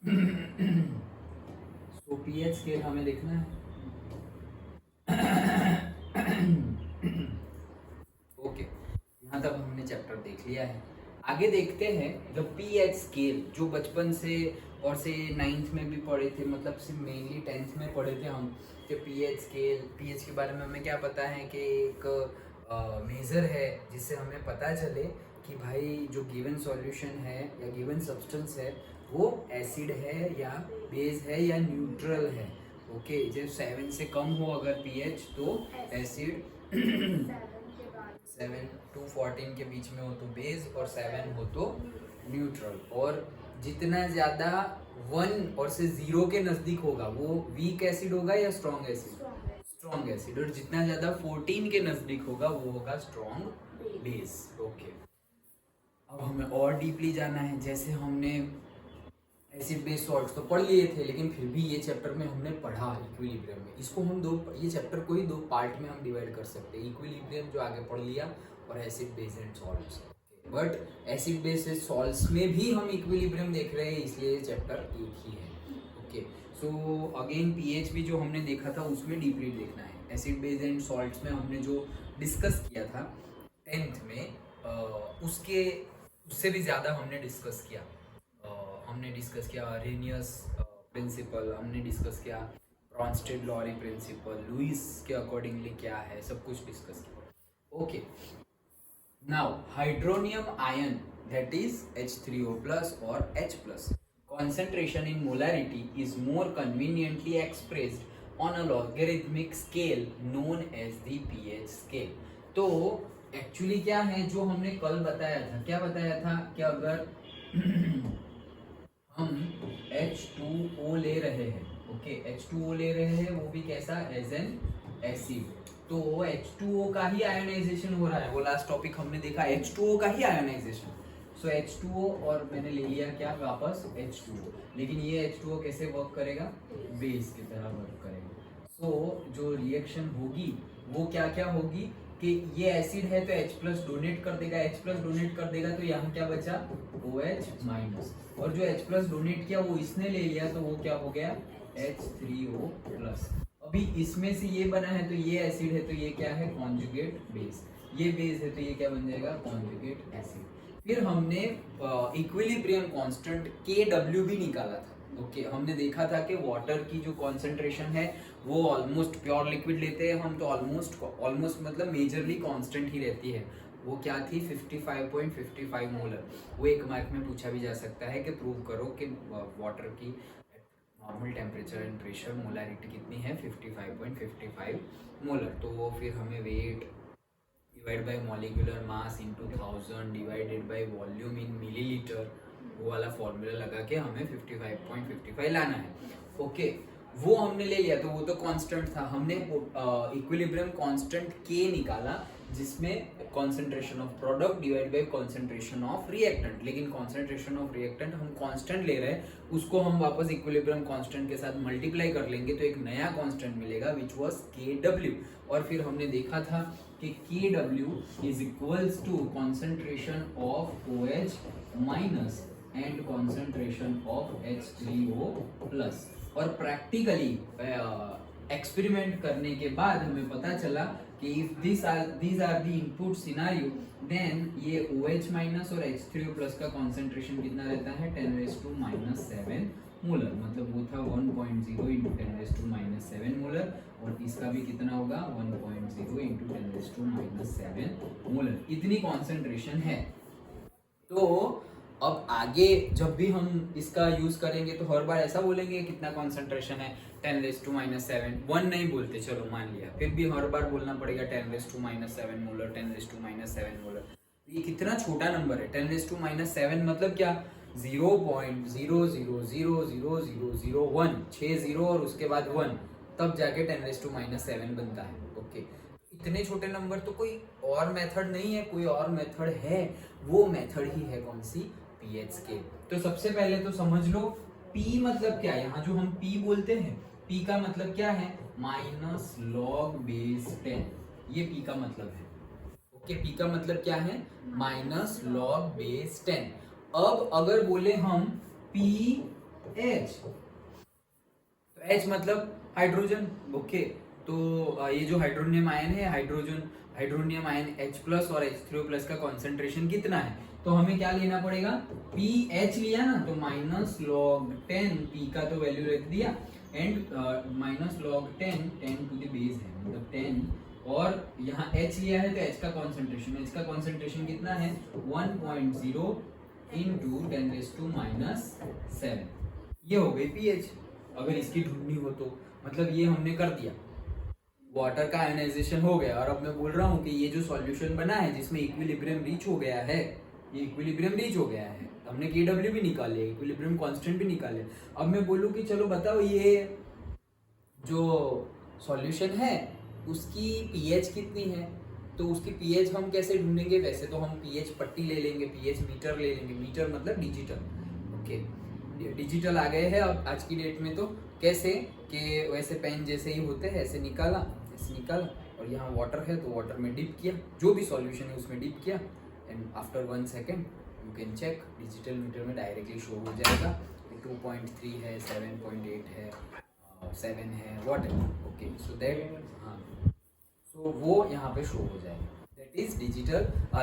तो pH scale हमें देखना है। ओके, यहाँ तक हमने चैप्टर देख लिया है। आगे देखते हैं द पीएच स्केल, जो बचपन से और से 9th में भी पढ़े थे, मतलब सिर्फ मेनली 10th में पढ़े थे हम कि पीएच स्केल। पीएच के बारे में हमें क्या पता है कि एक मेज़र है जिससे हमें पता चले कि भाई जो गिवन सॉल्यूशन है या गिवन सब्सटेंस है वो एसिड है या बेस है या न्यूट्रल है। ओके, जब 7 से कम हो अगर पीएच तो एसिड, 7 to 14 के बीच में हो तो बेस और 7 हो तो न्यूट्रल। और जितना ज़्यादा 1 और से 0 के नज़दीक होगा वो वीक एसिड होगा या स्ट्रॉन्ग एसिड, स्ट्रॉन्ग एसिड। और जितना ज़्यादा 14 के नज़दीक होगा वो होगा स्ट्रॉन्ग बेस। ओके, अब हमें और डीपली जाना है। जैसे हमने एसिड बेस सॉल्ट्स तो पढ़ लिए थे, लेकिन फिर भी ये चैप्टर में हमने पढ़ा इक्विलिब्रियम में। इसको हम ये चैप्टर को ही 2 पार्ट में हम डिवाइड कर सकते हैं, इक्विलिब्रियम जो आगे पढ़ लिया और acid base and salts. But acid base and salts में भी हम इक्विलिब्रियम देख रहे हैं, इसलिए ये चैप्टर एक ही है। ओके, सो अगेन पीएच भी जो हमने देखा था उसमें डीपली देखना है। एसिड बेस एंड सॉल्ट्स में हमने जो डिस्कस किया था 10th में, उससे भी ज़्यादा हमने डिस्कस किया। हमने डिस्कस किया अरेनियस प्रिंसिपल, हमने डिस्कस किया ब्रॉन्स्टेड लॉरी प्रिंसिपल, लुइस के अकॉर्डिंगली क्या है, सब कुछ डिस्कस किया। Okay, now hydronium ion that is H3O plus or H plus concentration in molarity is more conveniently expressed on a logarithmic scale known as the pH scale। तो actually क्या है जो हमने कल बताया था, क्या बताया था कि अगर हम H2O ले रहे हैं, ओके, H2O ले रहे हैं, वो भी कैसा, एज एन एसिड, तो H2O का ही आयोनाइजेशन हो रहा है। वो लास्ट टॉपिक हमने देखा H2O का ही आयोनाइजेशन। सो H2O और मैंने ले लिया क्या वापस H2O, लेकिन ये H2O कैसे वर्क करेगा, बेस की तरह वर्क करेगा। सो जो रिएक्शन होगी वो क्या क्या होगी कि ये एसिड है तो H प्लस डोनेट कर देगा, H प्लस डोनेट कर देगा तो यहाँ क्या बचा, OH माइनस, और जो H प्लस डोनेट किया वो इसने ले लिया तो वो क्या हो गया, H3O प्लस। अभी इसमें से ये बना है तो ये एसिड है तो ये क्या है, कॉन्जुगेट बेस, ये बेस है तो ये क्या बन जाएगा, कॉन्जुगेट एसिड। फिर हमने इक्विलिब्रियम कांस्टेंट KW भी निकाला था। ओके, हमने देखा था कि वाटर की जो कॉन्सेंट्रेशन है वो ऑलमोस्ट प्योर लिक्विड लेते हैं हम तो ऑलमोस्ट मतलब मेजरली कांस्टेंट ही रहती है। वो क्या थी, 55.55 मोलर। वो एक मार्क में पूछा भी जा सकता है कि प्रूव करो कि वाटर की normal temperature and pressure molarity कितनी है, 55.55 मोलर। तो वो फिर हमें weight divide by molecular mass into 1000 divided by volume in millilitre, वो वाला फॉर्मूला लगा के हमें 55.55 लाना है। ओके, वो हमने ले लिया तो वो तो कांस्टेंट था। हमने इक्विलिब्रियम कांस्टेंट K निकाला जिसमें concentration of product divide by concentration of reactant, लेकिन कॉन्सेंट्रेशन ऑफ रिएक्टेंट हम कांस्टेंट ले रहे हैं, उसको हम वापस इक्विलिब्रियम कांस्टेंट के साथ मल्टीप्लाई कर लेंगे तो एक नया कांस्टेंट मिलेगा विच वाज KW। और फिर हमने देखा था कि KW is equals to concentration of OH minus and concentration of H3O plus. और प्रैक्टिकली एक्सपेरिमेंट करने के बाद हमें पता चला कि if these are the input scenario then ये OH माइनस और H3O प्लस का कॉन्सेंट्रेशन कितना रहता है, 10⁻⁻⁷ मोलर, मतलब वो था 1.0 इंटू 10⁻⁻⁷ मोलर, और इसका भी कितना होगा 1.0 इंटू 10⁻⁷ मोलर। इतनी कॉन्सेंट्रेशन है। तो अब आगे जब भी हम इसका यूज करेंगे तो हर बार ऐसा बोलेंगे कितना कॉन्सेंट्रेशन है, 10⁻⁷ 1 नहीं बोलते, चलो मान लिया, फिर भी हर बार बोलना पड़ेगा 10⁻⁷ मोलर, 10⁻⁷ मोलर। ये कितना छोटा नंबर है, 10⁻⁷ मतलब क्या, 0.000001, 6 जीरो और उसके बाद 1, तब जाके 10⁻⁷ बनता है। ओके, इतने छोटे नंबर तो कोई और मेथड नहीं है, कोई और मेथड है, वो मेथड ही है कौन सी, पीएच स्केल। तो सबसे पहले तो समझ लो P मतलब क्या है, यहाँ जो हम P बोलते हैं P का मतलब क्या है, माइनस लॉग बेस 10, ये P का मतलब है। ओके, P का मतलब क्या है, माइनस लॉग बेस 10। अब अगर बोले हम P H। तो H मतलब हाइड्रोजन। ओके, तो ये जो हाइड्रोनियम आयन है, हाइड्रोनियम आयन H प्लस और H3O प्लस का कॉन्सेंट्रेशन कितना है, तो हमें क्या लेना पड़ेगा, PH लिया ना, तो माइनस लॉग 10, P का तो वैल्यू रख दिया, and minus log 10, 10 to the base है मतलब 10, और यहाँ H लिया है तो H का कॉन्सेंट्रेशन कितना है, 1.0 इंटू 10⁻⁻7। ये हो गई पीएच। अगर इसकी ढूंढनी हो तो मतलब ये हमने कर दिया, वाटर का आयोनाइजेशन हो गया, और अब मैं बोल रहा हूँ कि ये जो सॉल्यूशन बना है जिसमें इक्विलिब्रियम रीच हो गया है, ये इक्विलिब्रियम रीच हो गया है, हमने KW भी निकाले, इक्विलिब्रियम कांस्टेंट भी निकाले। अब मैं बोलूँ कि चलो बताओ ये जो सॉल्यूशन है उसकी पीएच कितनी है, तो उसकी पीएच हम कैसे ढूंढेंगे, वैसे तो हम पीएच पट्टी ले लेंगे, पीएच मीटर ले लेंगे, मीटर मतलब डिजिटल। ओके, डिजिटल आ गए हैं अब आज की डेट में, तो कैसे कि वैसे पेन जैसे ही होते हैं, ऐसे निकाला, और यहाँ वाटर है तो वाटर में डिप किया, जो भी सॉल्यूशन है उसमें डिप किया, and after 1 second you can check, digital meter में डायरेक्टली शो हो जाएगा, 2.3 है, 7.8 है, 7 है, whatever. Okay, so that, हाँ, सो वो यहाँ पे शो हो जाएगा,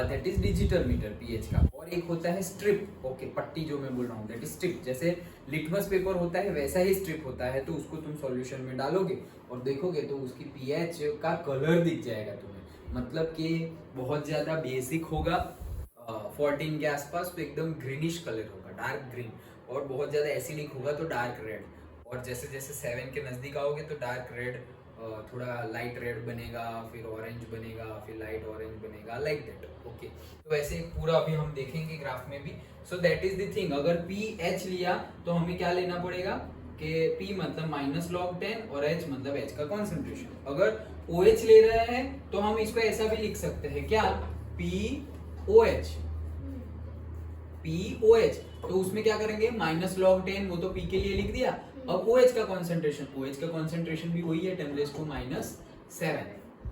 that is digital meter pH का। और एक होता है स्ट्रिप, ओके, पट्टी जो मैं बोल रहा हूँ, दैट इज स्ट्रिप, जैसे लिटमस पेपर होता है वैसा ही स्ट्रिप होता है, तो उसको तुम सॉल्यूशन में डालोगे और देखोगे तो उसकी पीएच का कलर दिख जाएगा तुम्हें, मतलब कि बहुत ज़्यादा बेसिक होगा, 14 के आसपास, तो एकदम ग्रीनिश कलर होगा, डार्क ग्रीन, और बहुत ज़्यादा एसिडिक होगा तो डार्क रेड, और जैसे जैसे 7 के नज़दीक आओगे तो डार्क रेड, थोड़ा लाइट रेड बनेगा, फिर ऑरेंज बनेगा, फिर लाइट ऑरेंज बनेगा, लाइक दैट। ओके, तो ऐसे पूरा अभी हम देखेंगे ग्राफ में भी। सो दैट इज द थिंग, अगर पीएच लिया तो हमें क्या लेना पड़ेगा कि P मतलब माइनस लॉग 10 और H मतलब H का कॉन्सेंट्रेशन। अगर OH ले रहे हैं तो हम इसको ऐसा भी लिख सकते हैं, क्या, POH, POH, तो उसमें क्या करेंगे, माइनस लॉग 10 वो तो P के लिए लिख दिया, अब OH का कॉन्सेंट्रेशन भी वही है, 10⁻⁷।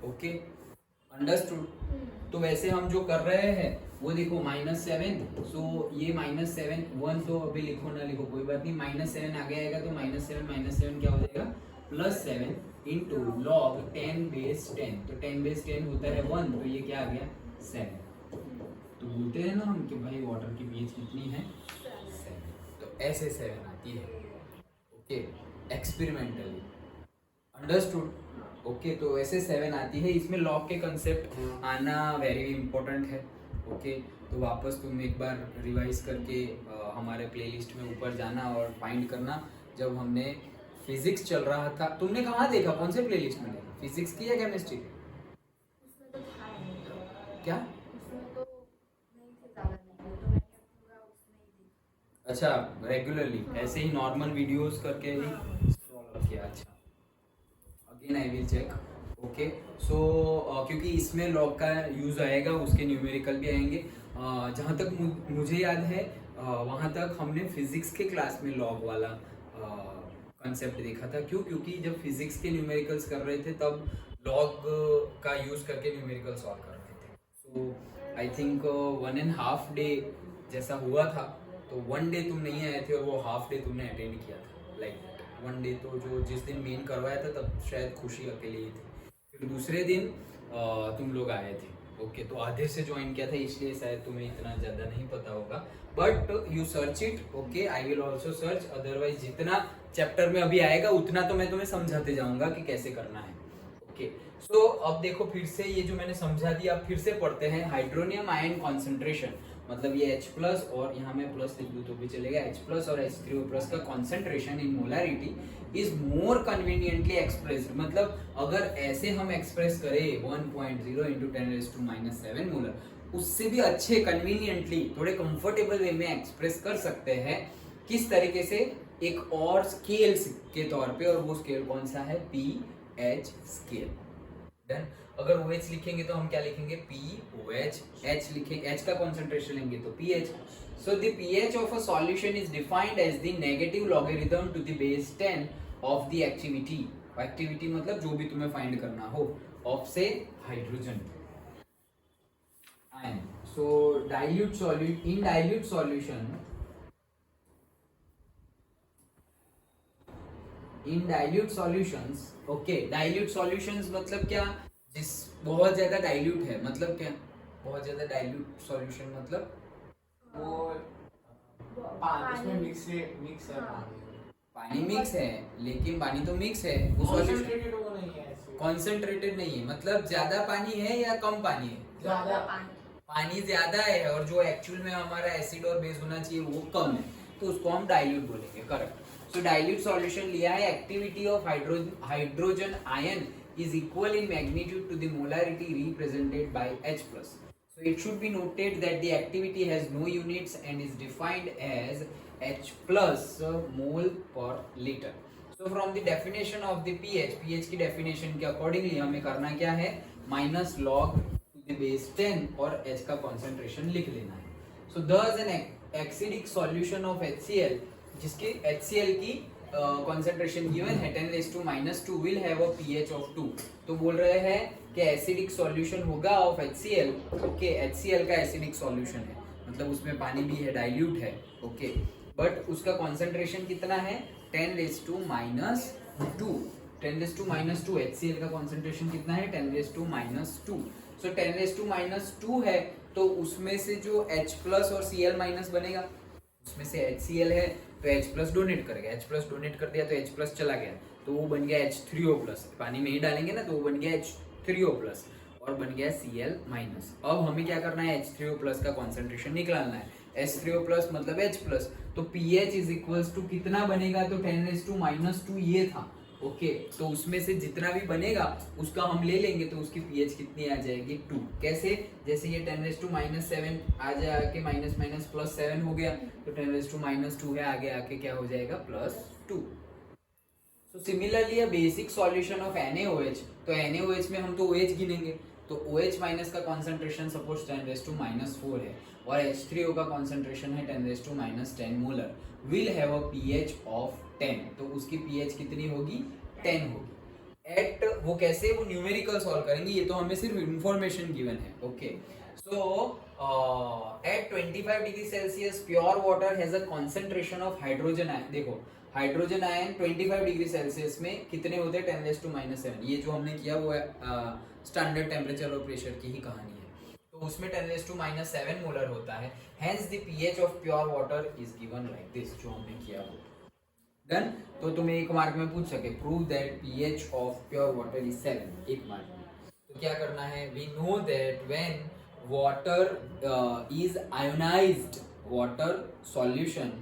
Okay, understood. तो वैसे हम जो कर रहे हैं वो देखो -7, सो ये -7, 1 तो अभी लिखो ना लिखो कोई बात नहीं, -7 आगे आएगा तो -7 क्या हो जाएगा, +7 इंटू लॉग 10⁻10, तो 10⁻10 होता है 1, तो ये क्या आ गया, 7। तो बोलते हैं ना हम कि भाई वाटर की पीएच कितनी है, 7, तो ऐसे 7 आती है। Okay, experimentally, understood. ओके, तो ऐसे 7 आती है, इसमें लॉग के कंसेप्ट आना वेरी इंपॉर्टेंट है। ओके, तो वापस तुम एक बार रिवाइज करके हमारे प्लेलिस्ट में ऊपर जाना और फाइंड करना, जब हमने फिजिक्स चल रहा था, तुमने कहाँ देखा, कौन से प्लेलिस्ट में देखा, फिजिक्स की या केमिस्ट्री की? क्या, अच्छा, रेगुलरली ऐसे ही नॉर्मल वीडियोस करके ही सॉल्व किया, अच्छा, again I will check. Okay, so क्योंकि इसमें लॉग का यूज आएगा, उसके न्यूमेरिकल भी आएंगे, जहाँ तक मुझे याद है वहाँ तक हमने फिजिक्स के क्लास में लॉग वाला कंसेप्ट देखा था। क्यों, क्योंकि जब फिजिक्स के न्यूमेरिकल्स कर रहे थे तब लॉग का यूज करके न्यूमेरिकल सॉल्व कर रहे थे। सो आई थिंक 1.5 डे जैसा हुआ था, तो 1 डे तुम नहीं आए थे और वो हाफ डे तुमने अटेंड किया था, लाइक 1 डे तो जो जिस दिन मेन करवाया था तब शायद खुशी अकेले ही थी, फिर दूसरे दिन तुम लोग आए थे। ओके, तो आधे से ज्वाइन किया था, इसलिए शायद तुम्हें इतना ज़्यादा नहीं पता होगा, but you search it. Okay, I will also search, otherwise जितना चैप्टर में अभी आएगा उतना तो मैं तुम्हें समझाते जाऊंगा कि कैसे करना है। ओके, सो अब देखो फिर से ये जो मैंने समझा दिया, अब फिर से पढ़ते हैं। हाइड्रोनियम आयन कॉन्सेंट्रेशन मतलब ये H प्लस, और यहाँ मैं प्लस लिख दूँ तो भी चलेगा, H प्लस और H3O प्लस का concentration in molarity is more conveniently expressed, मतलब अगर ऐसे हम एक्सप्रेस करें 1.0 इंटू 10⁻⁷ मोलर, उससे भी अच्छे कन्वीनियंटली थोड़े कंफर्टेबल वे में एक्सप्रेस कर सकते हैं। किस तरीके से, एक और स्केल के तौर पे, और वो स्केल कौन सा है, PH स्केल। देन अगर OH लिखेंगे तो हम क्या लिखेंगे, POH, H लिखेंगे, H का कॉन्सेंट्रेशन लेंगे तो PH। So the pH of a solution is defined as the negative logarithm to the base 10 of the activity. Activity मतलब जो भी तुम्हें फाइंड करना हो, ऑफ से hydrogen ion. So dilute solute, in dilute solution in dilute solutions, okay, dilute solutions मतलब क्या, जिस बहुत ज्यादा डाइल्यूट है, मतलब क्या, बहुत ज्यादा डाइल्यूट सॉल्यूशन मतलब वो पानी उसमें मिक्स है पानी मिक्स है, लेकिन पानी तो मिक्स है, वो कॉन्सेंट्रेटेड वो नहीं है ऐसे। कॉन्सेंट्रेटेड नहीं है, मतलब ज्यादा पानी है या कम पानी है, ज्यादा पानी ज्यादा है और जो एक्चुअल में हमारा एसिड और बेस होना चाहिए वो कम है, तो उसको हम डाइल्यूट बोलेंगे, करेक्ट। सो डाइल्यूट सॉल्यूशन लिया है, activity of hydrogen ion is equal in magnitude to the molarity represented by H plus. So it should be noted that the activity has no units and is defined as H plus mole per liter. So from the definition of the pH की definition के accordingly हमें करना क्या है, minus log to the base 10 और H का concentration लिख लेना है. So thus an acidic solution of HCl, जिसकी HCl की concentration given है 10⁻⁻² will have a pH of 2. तो बोल रहे हैं कि एसिडिक सॉल्यूशन होगा ऑफ HCl, ओके, HCl का एसिडिक सॉल्यूशन है, मतलब उसमें पानी भी है, डाइल्यूट है, ओके, बट उसका कॉन्सेंट्रेशन कितना है 10⁻², 10⁻², HCl का कॉन्सेंट्रेशन कितना है 10⁻², सो 10⁻² है, तो उसमें से जो H प्लस और Cl माइनस बनेगा, उसमें से HCl है तो H प्लस डोनेट करेगा, H प्लस डोनेट कर दिया तो H प्लस चला गया, तो वो बन गया H3O प्लस, पानी में ही डालेंगे ना तो वो बन गया H3O प्लस और बन गया Cl माइनस। अब हमें क्या करना है, H3O प्लस का कॉन्सेंट्रेशन निकालना है, H3O प्लस मतलब H प्लस, तो pH इज इक्वल्स टू कितना बनेगा, तो 10⁻² ये था, ओके, तो उसमें से जितना भी बनेगा उसका हम ले लेंगे, तो उसकी pH कितनी आ जाएगी 2, कैसे, जैसे ये 10⁻⁷ आ जाए आके माइनस माइनस प्लस 7 हो गया, तो 10⁻² है, आगे आके क्या हो जाएगा +2। So similarly a basic solution of NaOH, तो NaOH में हम तो OH गिनेंगे, तो OH माइनस का कॉन्सेंट्रेशन सपोज 10⁻⁴ है और H3O का कॉन्सेंट्रेशन है 10⁻10 molar, will have a pH of 10, तो उसकी pH कितनी होगी 10 होगी। एट वो कैसे, वो न्यूमेरिकल सॉल्व करेंगे, ये तो हमें सिर्फ इंफॉर्मेशन गिवन है, okay. So at 25 degree Celsius pure water has a concentration of hydrogen ion, देखो हाइड्रोजन आयन 25 डिग्री सेल्सियस में कितने होते हैं 10⁻⁷, ये जो हमने किया वो स्टैंडर्ड टेम्परेचर और प्रेशर की ही कहानी है, तो उसमें 10⁻⁷ मोलर होता है, hence the pH of pure water is given like this, जो हमने किया वो डन। तो तुम्हें एक मार्क में पूछ सके, prove that pH of pure water is 7, एक मार्क में, तो क्या करना है, we know that when water is ionised, water solution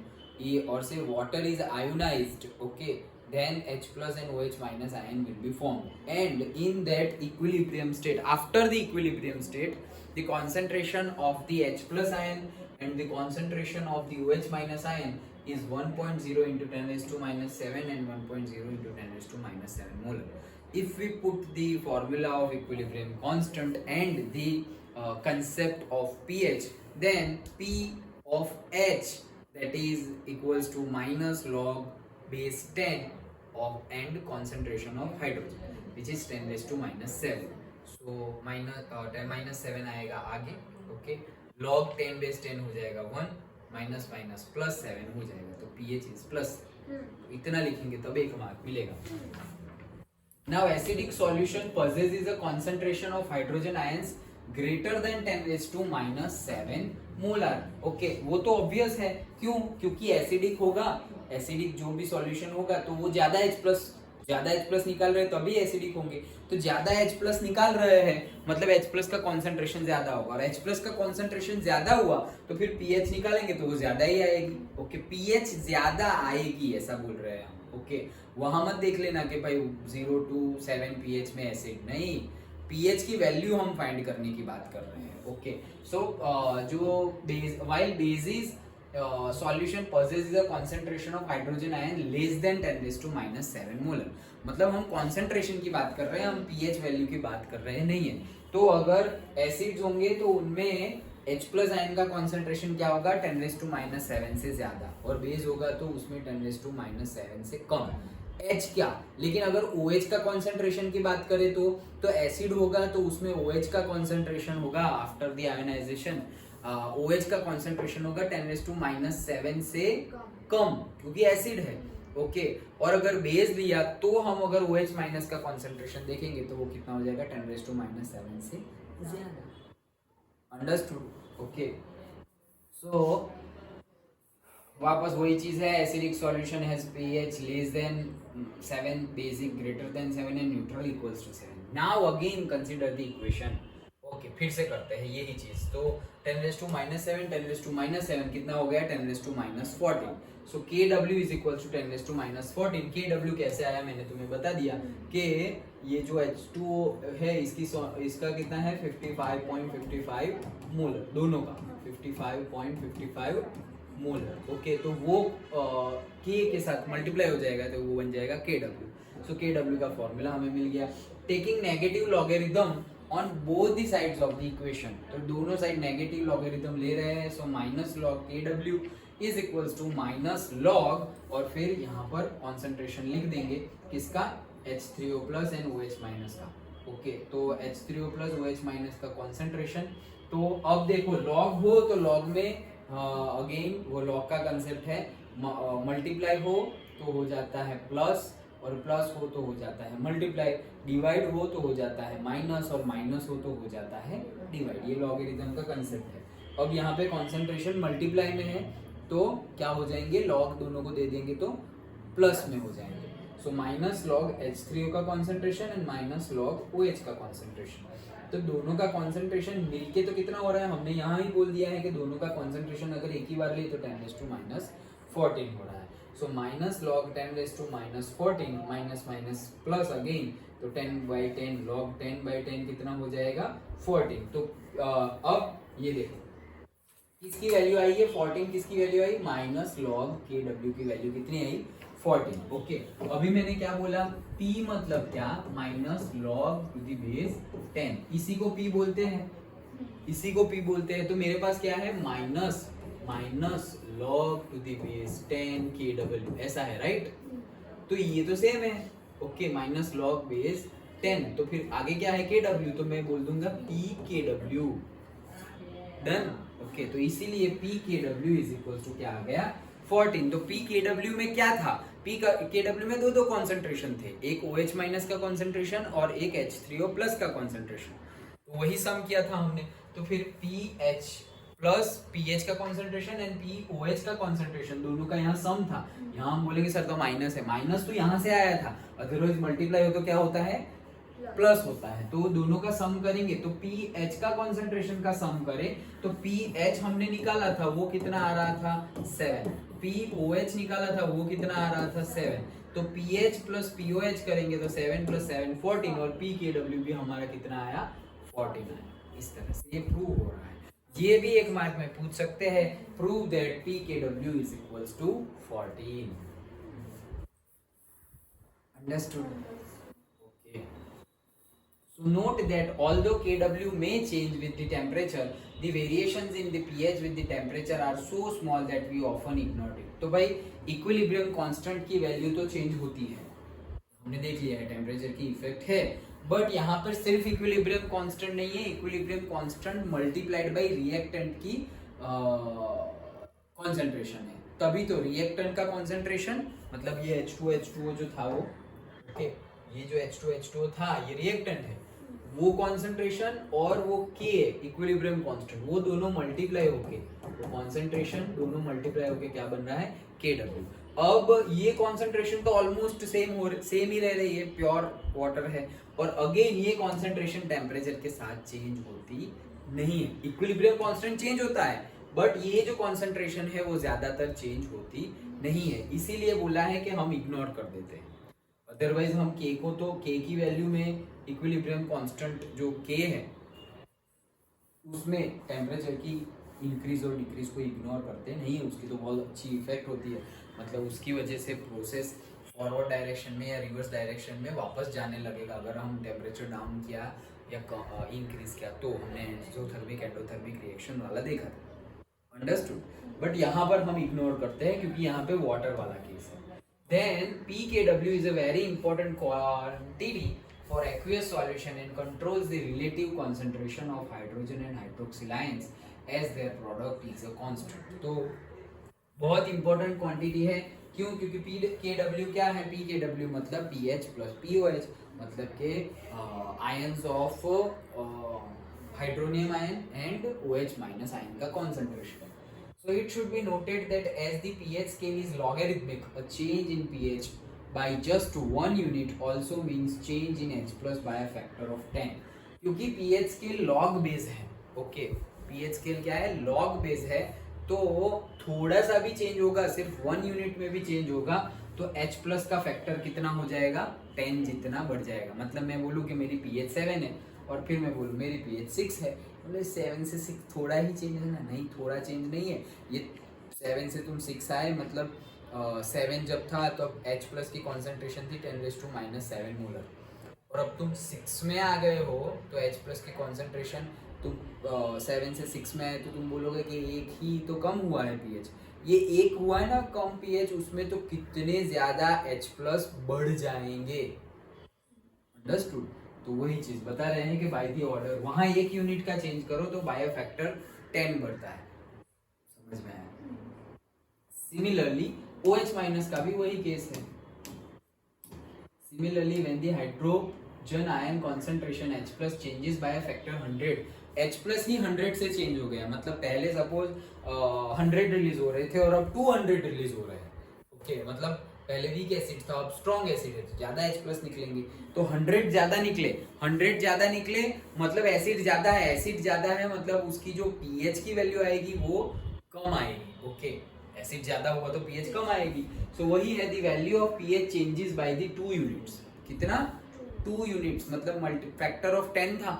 or say water is ionized, okay, then H plus and OH minus ion will be formed, and in that equilibrium state, after the equilibrium state, the concentration of the H plus ion and the concentration of the OH minus ion is 1.0 into 10⁻⁷ and 1.0 into 10⁻⁷ molar. If we put the formula of equilibrium constant and the concept of pH, then P of H, that is equals to minus log base 10 of and concentration of hydrogen, which is 10⁻⁷, so -10⁻⁷ आएगा आगे, okay, log 10 base 10 हो जाएगा 1, minus minus +7 हो जाएगा, तो pH is plus, इतना लिखेंगे तब एक मार्क मिलेगा। Now acidic solution possesses a concentration of hydrogen ions greater than 10⁻⁷ molar, okay, वो तो ऑब्वियस है, क्यों, क्योंकि एसिडिक होगा, एसिडिक जो भी सॉल्यूशन होगा तो वो ज्यादा H+ निकाल रहे हैं तभी एसिडिक होंगे, तो ज्यादा H+ निकाल रहे हैं मतलब H+ का कॉन्सेंट्रेशन ज्यादा होगा, और H+ का कॉन्सेंट्रेशन ज्यादा हुआ तो फिर pH निकालेंगे तो वो ज्यादा ही आएगी, ओके, pH ज्यादा आएगी ऐसा बोल रहे हैं हम, ओके, वहां मत देख लेना कि भाई 0 to 7 pH में एसिड, नहीं, pH की वैल्यू हम फाइंड करने की बात कर रहे हैं, ओके। सो जो while bases solution possesses a concentration of hydrogen ion less than 10⁻⁷ molar, मतलब हम कॉन्सेंट्रेशन की बात कर रहे हैं, हम pH वैल्यू की बात कर रहे नहीं है। तो अगर एसिड्स होंगे तो उनमें H+ आयन का कॉन्सेंट्रेशन क्या होगा 10⁻⁷ से ज्यादा, और बेस होगा तो उसमें 10⁻⁷ से कम, H क्या, लेकिन अगर OH का कॉन्सेंट्रेशन की बात करें तो एसिड होगा तो उसमें OH का कॉन्सेंट्रेशन होगा आफ्टर द आयोनाइजेशन, OH का कॉन्सेंट्रेशन होगा 10⁻⁷ से कम, क्योंकि एसिड है, ओके। और अगर बेस लिया तो हम अगर OH माइनस का कॉन्सेंट्रेशन देखेंगे तो वो कितना हो जाएगा 10⁻⁻⁷ से ज्यादा। अंडरस्टूड? ओके। सो वापस वही चीज है, acidic solution has pH less than 7, basic greater than 7 and neutral equals to 7। Now again consider the equation. Okay, फिर से करते हैं यही चीज। तो 10⁻⁷ 10⁻⁷ कितना हो गया 10⁻⁴। So Kw is equal to 10⁻⁴। Kw कैसे आया मैंने तुम्हें बता दिया कि ये जो H2O है इसका कितना है 55.55 मोलर, दोनों का 55.55 मोलर। ओके, तो वो K के साथ मल्टीप्लाई हो जाएगा तो वो बन जाएगा Kw। सो Kw का फॉर्मूला हमें मिल गया। Taking negative logarithm on both the sides of the equation, तो दोनों साइड नेगेटिव लॉगरिथम ले रहे हैं। So minus log Kw is equals to minus log, और फिर यहाँ पर कॉन्सेंट्रेशन लिख देंगे किसका, H3O plus and OH minus का। ओके, तो H3O प्लस OH माइनस का कॉन्सेंट्रेशन। तो अब देखो लॉग हो तो लॉग में अगेन वो लॉग का कंसेप्ट है, मल्टीप्लाई हो तो हो जाता है प्लस, और प्लस हो तो हो जाता है मल्टीप्लाई, डिवाइड हो तो हो जाता है माइनस, और माइनस हो तो हो जाता है डिवाइड। ये लॉगरिथम का कंसेप्ट है। अब यहाँ पे कॉन्सेंट्रेशन मल्टीप्लाई में है तो क्या हो जाएंगे, लॉग दोनों को दे देंगे तो प्लस में हो जाएंगे। सो माइनस लॉग H3O का concentration and minus log OH का कॉन्सेंट्रेशन। तो दोनों का कॉन्सेंट्रेशन मिलके तो कितना हो रहा है, हमने यहाँ ही बोल दिया है कि दोनों का कॉन्सेंट्रेशन अगर एक ही बार ले तो 10⁻⁴ हो रहा है। सो minus log 10⁻⁴ minus minus plus again, तो 10/10 लॉग 10/10 कितना हो जाएगा 14। तो अब ये देखो किसकी वैल्यू आई है 14, किसकी वैल्यू आई माइनस लॉग Kw की वैल्यू कितनी आई 14। ओके, अभी मैंने क्या बोला, P मतलब क्या, minus log to the base 10, इसी को P बोलते हैं, इसी को P बोलते हैं। तो मेरे पास क्या है minus log to the base 10 Kw, ऐसा है राइट। तो ये तो सेम है। ओके, माइनस लॉग बेस 10, तो फिर आगे क्या है Kw, तो मैं बोल दूंगा PKw। डन। ओके, तो इसीलिए PKw इज इक्वल टू क्या आ गया 14। तो PKw में क्या था, PKw में दो कॉन्सेंट्रेशन थे, एक OH माइनस का कॉन्सेंट्रेशन और एक H3O प्लस का कॉन्सेंट्रेशन, तो वही सम किया था हमने। तो फिर PH प्लस PH का कॉन्सेंट्रेशन एंड POH का कॉन्सेंट्रेशन, दोनों का यहाँ सम था। यहाँ हम बोलेंगे सर तो माइनस है, माइनस तो यहाँ से आया था, अदरवाइज मल्टीप्लाई हो तो क्या होता है प्लस होता है। तो दोनों का सम करेंगे तो PH का कॉन्सेंट्रेशन का सम करें तो PH हमने निकाला था वो कितना आ रहा था 7, POH निकाला था वो कितना आ रहा था 7, तो PH प्लस POH करेंगे तो 7 + 7 14, और PKW भी हमारा कितना आया 14 आया। इस तरह से ये प्रूव हो रहा है। ये भी एक मार्क में पूछ सकते हैं, prove that PKW is equals to 14। Understood? So note that although Kw may change with the temperature, the variations in the pH with the temperature are so small that we often ignore it. तो भाई equilibrium constant की value तो change होती है, हमने देख लिया है टेम्परेचर की इफेक्ट है, बट यहाँ पर सिर्फ इक्विलिब्रियम कांस्टेंट नहीं है, equilibrium constant multiplied by reactant की कॉन्सेंट्रेशन है, तभी तो रिएक्टेंट का कॉन्सेंट्रेशन मतलब ये H2O जो था वो, ओके, ये जो H2O था ये रिएक्टेंट है, वो कॉन्सेंट्रेशन और वो K इक्विलिब्रियम कांस्टेंट, वो दोनों मल्टीप्लाई होके, वो कॉन्सेंट्रेशन दोनों मल्टीप्लाई होके क्या बन रहा है Kw। अब ये कॉन्सेंट्रेशन तो ऑलमोस्ट सेम ही रह रही है, प्योर वाटर है, और अगेन ये कॉन्सेंट्रेशन टेम्परेचर के साथ चेंज होती नहीं है। इक्विलिब्रियम कांस्टेंट चेंज होता है बट ये जो कॉन्सेंट्रेशन है वो ज्यादातर चेंज होती नहीं है, इसीलिए बोला है कि हम इग्नोर कर देते हैं। अदरवाइज हम K को तो K की वैल्यू में इक्विलिब्रियम कांस्टेंट जो K है उसमें टेम्परेचर की इंक्रीज और डिक्रीज को इग्नोर करते नहीं है, उसकी तो बहुत अच्छी इफेक्ट होती है, मतलब उसकी वजह से प्रोसेस फॉरवर्ड डायरेक्शन में या रिवर्स डायरेक्शन में वापस जाने लगेगा अगर हम टेम्परेचर डाउन किया या इंक्रीज किया। तो हमने एक्सोथर्मिक एंडोथर्मिक रिएक्शन वाला देखा था, अंडरस्टूड। बट यहाँ पर हम इग्नोर करते हैं क्योंकि यहाँ पे वाटर वाला केस है। Then PKW is a very important quantity for aqueous solution and controls the relative concentration of hydrogen and hydroxyl ions as their product is a constant। तो बहुत important quantity है क्यों? क्योंकि पी के डब्ल्यू क्या है? P K W मतलब P H plus P O H, मतलब के ions of hydronium ion and O H minus ion का concentration. So it should be noted that as the pH scale is logarithmic, a change in pH by just 1 unit also means change in H plus by a factor of 10. क्योंकि pH scale log base है, okay, pH scale क्या है? log base है, तो थोड़ा सा भी change होगा, सिर्फ 1 यूनिट में भी चेंज होगा तो H प्लस का फैक्टर कितना हो जाएगा? 10 जितना बढ़ जाएगा. मतलब मैं बोलूँ कि मेरी pH 7 है और फिर मैं बोलूँ मेरी pH 6 है, मतलब 7 से 6 थोड़ा ही चेंज है ना? नहीं, थोड़ा चेंज नहीं है. ये 7 से तुम 6 आए, मतलब 7 जब था तो H प्लस की कॉन्सेंट्रेशन थी 10⁻⁷ मोलर, और अब तुम 6 में आ गए हो तो H प्लस की कॉन्सेंट्रेशन तुम 7 से 6 में आए तो तुम बोलोगे कि एक ही तो कम हुआ है pH. ये एक हुआ है ना कम pH, उसमें तो कितने ज़्यादा H प्लस बढ़ जाएंगे. अंडरस्टूड? तो वही चीज बता रहे हैं कि बाय द ऑर्डर वहां एक यूनिट का चेंज करो तो बाय फैक्टर 10 बढ़ता है. समझ में आया? सिमिलरली OH माइनस का भी वही केस है. Similarly when the hydrogen ion concentration H plus changes by factor 100, H plus ही 100 से चेंज हो गया. मतलब पहले सपोज 100 रिलीज हो रहे थे और अब 200 रिलीज हो रहे हैं. ओके, मतलब पहले वीक एसिड था, अब स्ट्रॉन्ग एसिड है तो ज्यादा H प्लस निकलेंगे. तो 100 ज्यादा निकले, 100 ज्यादा निकले मतलब एसिड ज्यादा है, एसिड ज्यादा है मतलब उसकी जो pH की वैल्यू आएगी वो कम आएगी. ओके, एसिड ज्यादा हुआ तो pH कम आएगी. सो वही है the value of pH changes by the 2 units. कितना? 2 यूनिट्स, मतलब मल्टी फैक्टर ऑफ 10 था.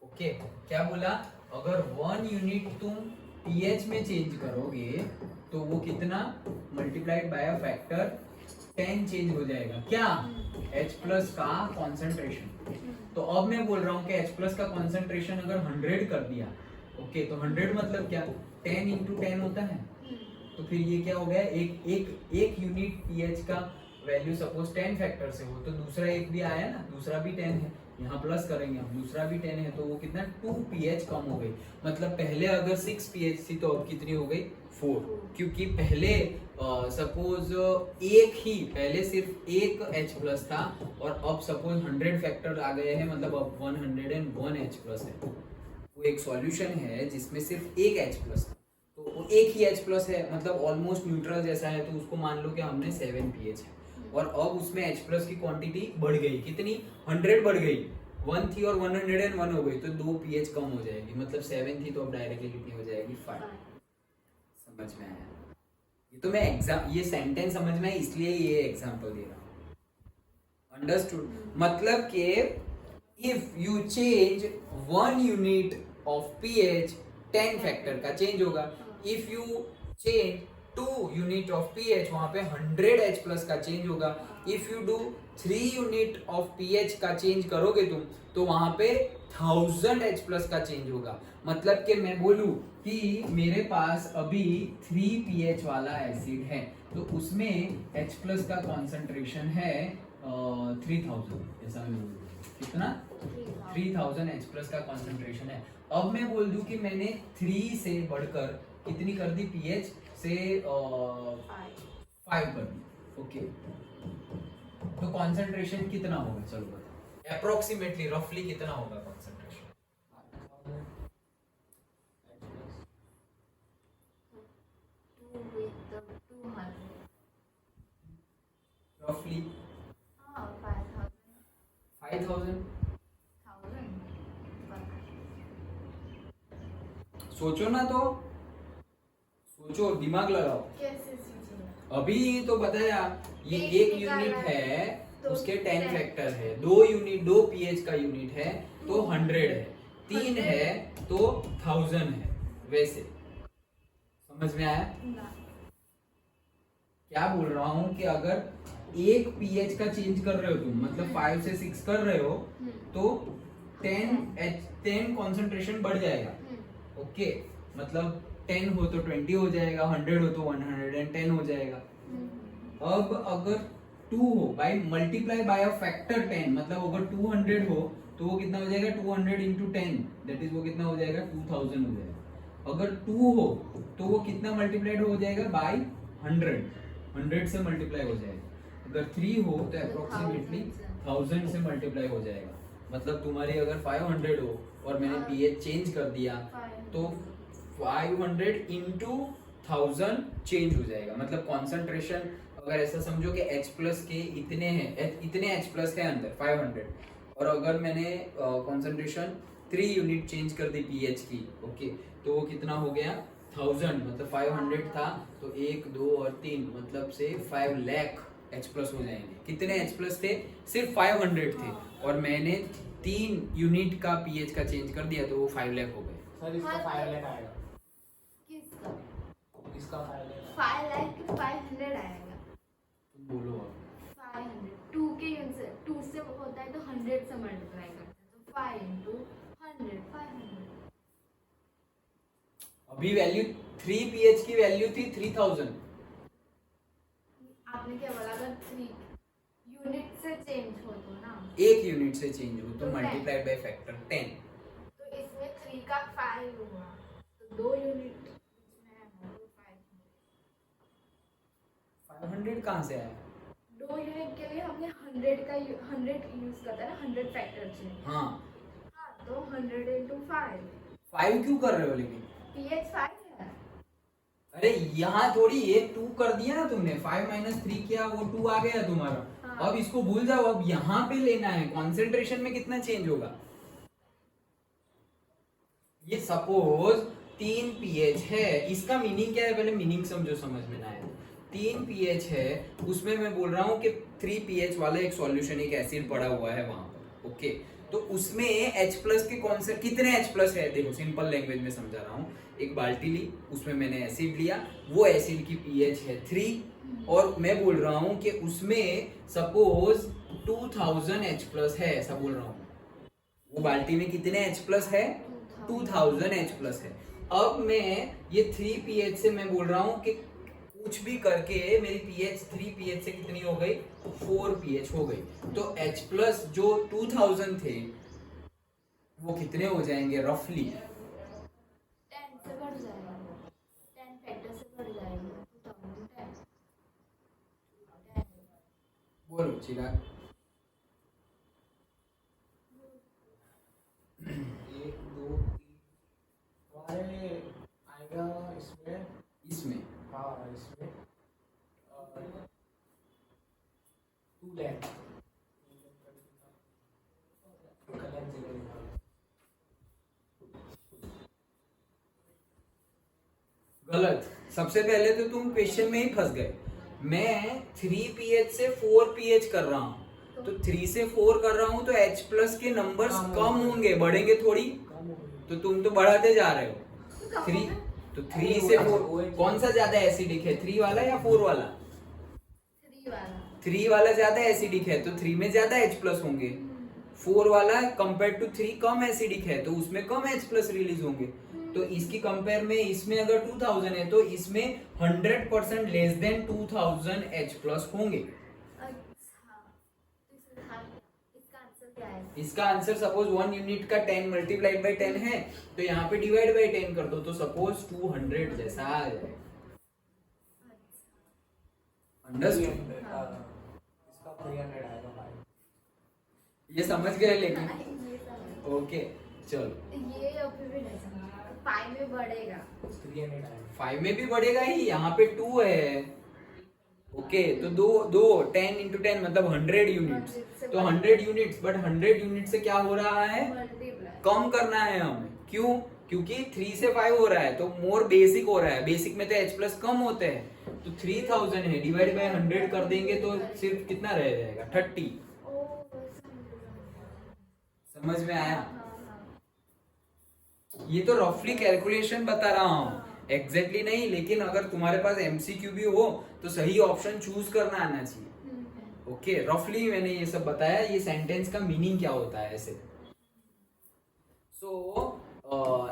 ओके, क्या बोला? अगर 1 यूनिट तुम pH में चेंज करोगे तो वो कितना? Multiplied by a factor 10 change हो जाएगा. क्या? H प्लस का कॉन्सेंट्रेशन. तो अब मैं बोल रहा हूँ कि H प्लस का कॉन्सेंट्रेशन अगर 100 कर दिया, ओके, तो 100 मतलब क्या? 10 इंटू 10 होता है. तो फिर ये क्या हो गया? एक यूनिट pH का वैल्यू सपोज 10 फैक्टर से हो तो दूसरा एक भी आया ना, दूसरा भी 10 है, यहाँ प्लस करेंगे हम, दूसरा भी 10 है तो वो कितना? 2 pH कम हो गई. मतलब पहले अगर 6 pH थी तो अब कितनी हो गई? 4. क्योंकि पहले सपोज पहले सिर्फ एक H प्लस था और अब सपोज 100 फैक्टर आ गए हैं, मतलब अब 101 H प्लस है. वो एक सॉल्यूशन है जिसमें सिर्फ एक H प्लस था तो वो एक ही H प्लस है, मतलब ऑलमोस्ट न्यूट्रल जैसा है. तो उसको मान लो कि हमने 7 pH है और अब उसमें H प्लस की क्वांटिटी बढ़ गई. कितनी? 100 बढ़ गई. 1 थी और 101 हो गई तो 2 pH कम हो जाएगी. मतलब 7 थी तो अब डायरेक्टली कितनी हो जाएगी? 5. समझ में आया? ये तो मैं ये सेंटेंस समझ में इसलिए ये एग्जांपल दे रहा हूँ. अंडरस्टूड? मतलब कि if you change 1 unit of pH 10 factor का चेंज होगा. If you change 2 unit of pH वहां पे 100 H प्लस का चेंज होगा. If you do 3 unit of pH का चेंज करोगे तुम तो वहां पे 1000 H प्लस का चेंज होगा. मतलब कि मैं बोलूं कि मेरे पास अभी 3 pH वाला एसिड है तो उसमें H प्लस का कॉन्सेंट्रेशन है 3000. ऐसा मैं बोलूं. कितना? 3000 H प्लस का कॉन्सेंट्रेशन है. अब मैं बोल दूं कि मैंने 3 से बढ़कर कितनी कर दी? pH से 5 कर दी. ओके, तो कॉन्सेंट्रेशन कितना होगा? चलो बताओ अप्रोक्सीमेटली रफली कितना होगा कॉन्सेंट्रेशन? रफली 5000. सोचो ना, तो सोचो, दिमाग लगाओ. कैसे सीखेंगे? अभी तो बताया ये एक यूनिट है तो उसके 10 10 फैक्टर है. 2 pH का यूनिट है तो 100 है. 3 है तो 1000 है. वैसे समझ में आया? क्या बोल रहा हूँ कि अगर एक pH का चेंज कर रहे हो तुम, मतलब 5 से 6 कर रहे हो तो 10 कॉन्सेंट्रेशन बढ़ जाएगा. ओके, मतलब 10 हो तो 20 हो जाएगा, 100 हो तो 110 हो जाएगा. अब अगर 2 हो by multiply by a factor 10, मतलब अगर 200 हो तो वो कितना हो जाएगा? 200 इंटू 10, दैट इज वो कितना हो जाएगा? 2000 हो जाएगा. अगर 2 हो तो वो कितना मल्टीप्लाइड हो जाएगा? बाय 100. 100 से मल्टीप्लाई हो जाएगा। अगर 3 हो तो अप्रोक्सीमेटली 1000 से मल्टीप्लाई हो जाएगा। मतलब तुम्हारी अगर 500 हो और मैंने पीएच चेंज कर दिया तो 500 इंटू 1000 चेंज हो जाएगा। मतलब कॉन्सेंट्रेशन अगर ऐसा समझो कि H प्लस के इतने हैं, इतने H प्लस है अंदर 500, और अगर मैंने कॉन्सेंट्रेशन 3 यूनिट चेंज कर दी पीएच की, ओके, तो वो कितना हो गया 1000, मतलब 500 था तो 1 2 और 3 मतलब से 5 लाख H प्लस हो जाएंगे। कितने H प्लस थे? सिर्फ 500 थे, और मैंने 3 यूनिट का पीएच का चेंज कर दिया तो वो 5 लाख हो गए। सर इसका 5 लाख आएगा। किसका? इसका 5 लाख 5 लाख के 500 आएगा। तुम बोलो अब। 500 2 के यूनिट से 2 से होता है तो 100 से मल्टीप्लाई करते हैं तो 5 इंटू 100 500। अभी वैल्यू 3 पीएच की वैल्यू थी 3000। आपने क्या बोला? अगर 3 यूनिट से चेंज हो तो ना, एक यूनिट से चेंज हो तो तो मल्टीप्लाइड बाय फैक्टर 10। तो इसमें 3 का 5 हुआ तो 2 यूनिट इसमें है ना, तो 500 कहाँ से आया? 2 यूनिट के लिए हमने 100 यूज करता है ना, 100 फैक्टर से। हाँ, हाँ, तो 100 इंटू 5 5 क्यों कर रहे हो लेकिन? पीएच 5 है। अरे यहाँ थोड़ी, ये 2 कर दिया ना तुमने, 5 माइनस 3 किया वो 2 आ गया तुम्हारा। हाँ। अब इसको भूल जाओ, अब यहाँ पे लेना है कॉन्सेंट्रेशन में कितना चेंज होगा। ये सपोज 3 पीएच है, इसका मीनिंग क्या है पहले मीनिंग समझो, समझ में ना आए। 3 पीएच है, उसमें मैं बोल रहा हूँ कि 3 पीएच वाला एक सॉल्यूशन, एक एसिड पड़ा हुआ है वहां पर, ओके, तो उसमें H प्लस के कौन से कितने H प्लस है, देखो सिंपल लैंग्वेज में समझा रहा हूँ। एक बाल्टी ली, उसमें मैंने एसिड लिया, वो एसिड की पीएच है 3, और मैं बोल रहा हूँ कि उसमें सपोज 2000 H प्लस है, ऐसा बोल रहा हूँ। वो बाल्टी में कितने H प्लस है? 2000 H प्लस है। अब मैं ये 3 pH से मैं बोल रहा हूँ कि कुछ भी करके मेरी pH 3 pH से कितनी हो गई? 4 pH हो गई। तो H प्लस जो 2000 थे वो कितने हो जाएंगे रफली? 10 से बढ़ जाएगा, 10 फैक्टर से बढ़ जाएगा 2010। बोलो चिराग। 1 2 3 हमारे आएगा इसमें। इसमें हाँ इसमें 2 लाख। गलत। सबसे पहले तो तुम क्वेश्चन में ही फंस गए। मैं 3 pH से 4 pH कर रहा हूँ, तो 3 से 4 कर रहा हूँ तो H प्लस के नंबर्स कम होंगे, बढ़ेंगे थोड़ी। तो तुम तो बढ़ाते जा रहे हो। 3 तो 3 से 4 कौन सा ज्यादा एसिडिक है, 3 वाला या 4 वाला? 3 वाला। 3 वाला ज्यादा एसिडिक है तो 3 में ज्यादा H प्लस होंगे। 4 वाला कंपेयर टू 3 कम एसिडिक है तो उसमें कम H प्लस रिलीज होंगे। तो इसकी कंपेयर में इसमें अगर 2000 है तो इसमें 100% लेस देन 2000 H प्लस होंगे। अच्छा, तो इसका आंसर क्या है? इसका आंसर सपोज 1 यूनिट का 10 मल्टीप्लाइड बाय 10 है तो यहाँ पे डिवाइड बाय 10 कर दो तो सपोज 200 जैसा आ जाए। अंडरस्टूड? इसका 300 आएगा भाई। ये समझ गए लेकिन? ये समझ। ओके चलो, ये अभी भी नहीं समझा। 5 में बढ़ेगा। 300 आएगा। 5 में भी बढ़ेगा ही, यहाँ पे 2 है, ओके, तो दो 10 इंटू 10 मतलब 100 यूनिट्स, तो 100 यूनिट्स, बट 100 यूनिट से क्या हो रहा है? मल्टीप्लाई। कम करना है हमें। क्यों? क्योंकि 3 से 5 हो रहा है तो मोर बेसिक हो रहा है, बेसिक में तो H प्लस कम होते हैं। तो 3000 है, डिवाइड बाय 100 कर देंगे तो सिर्फ कितना रह जाएगा? 30। ओ, समझ में आया? हाँ, हाँ। ये तो रफली कैलकुलेशन बता रहा हूँ, एग्जैक्टली नहीं, लेकिन अगर तुम्हारे पास एमसीक्यू भी हो तो सही ऑप्शन चूज करना आना चाहिए। ओके, रफली मैंने ये सब बताया, ये सेंटेंस का मीनिंग क्या होता है ऐसे। So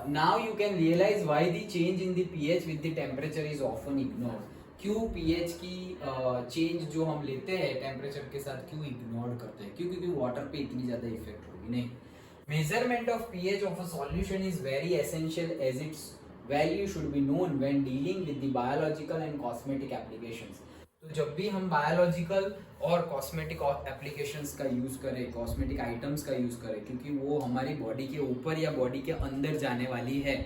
now you can realise why the change in the pH with the temperature is often ignored. क्यों पीएच की चेंज जो हम लेते हैं टेम्परेचर के साथ क्यों इग्नोर करते हैं? क्यों? क्योंकि वाटर पे इतनी ज्यादा इफेक्ट होगी नहीं। Measurement of pH of a solution is very essential as its value should be known when dealing with the biological and cosmetic applications. तो जब भी हम बायोलॉजिकल और कॉस्मेटिक एप्लीकेशंस का यूज करें, कॉस्मेटिक आइटम्स का यूज करें, क्योंकि वो हमारी बॉडी के ऊपर या बॉडी के अंदर जाने वाली है,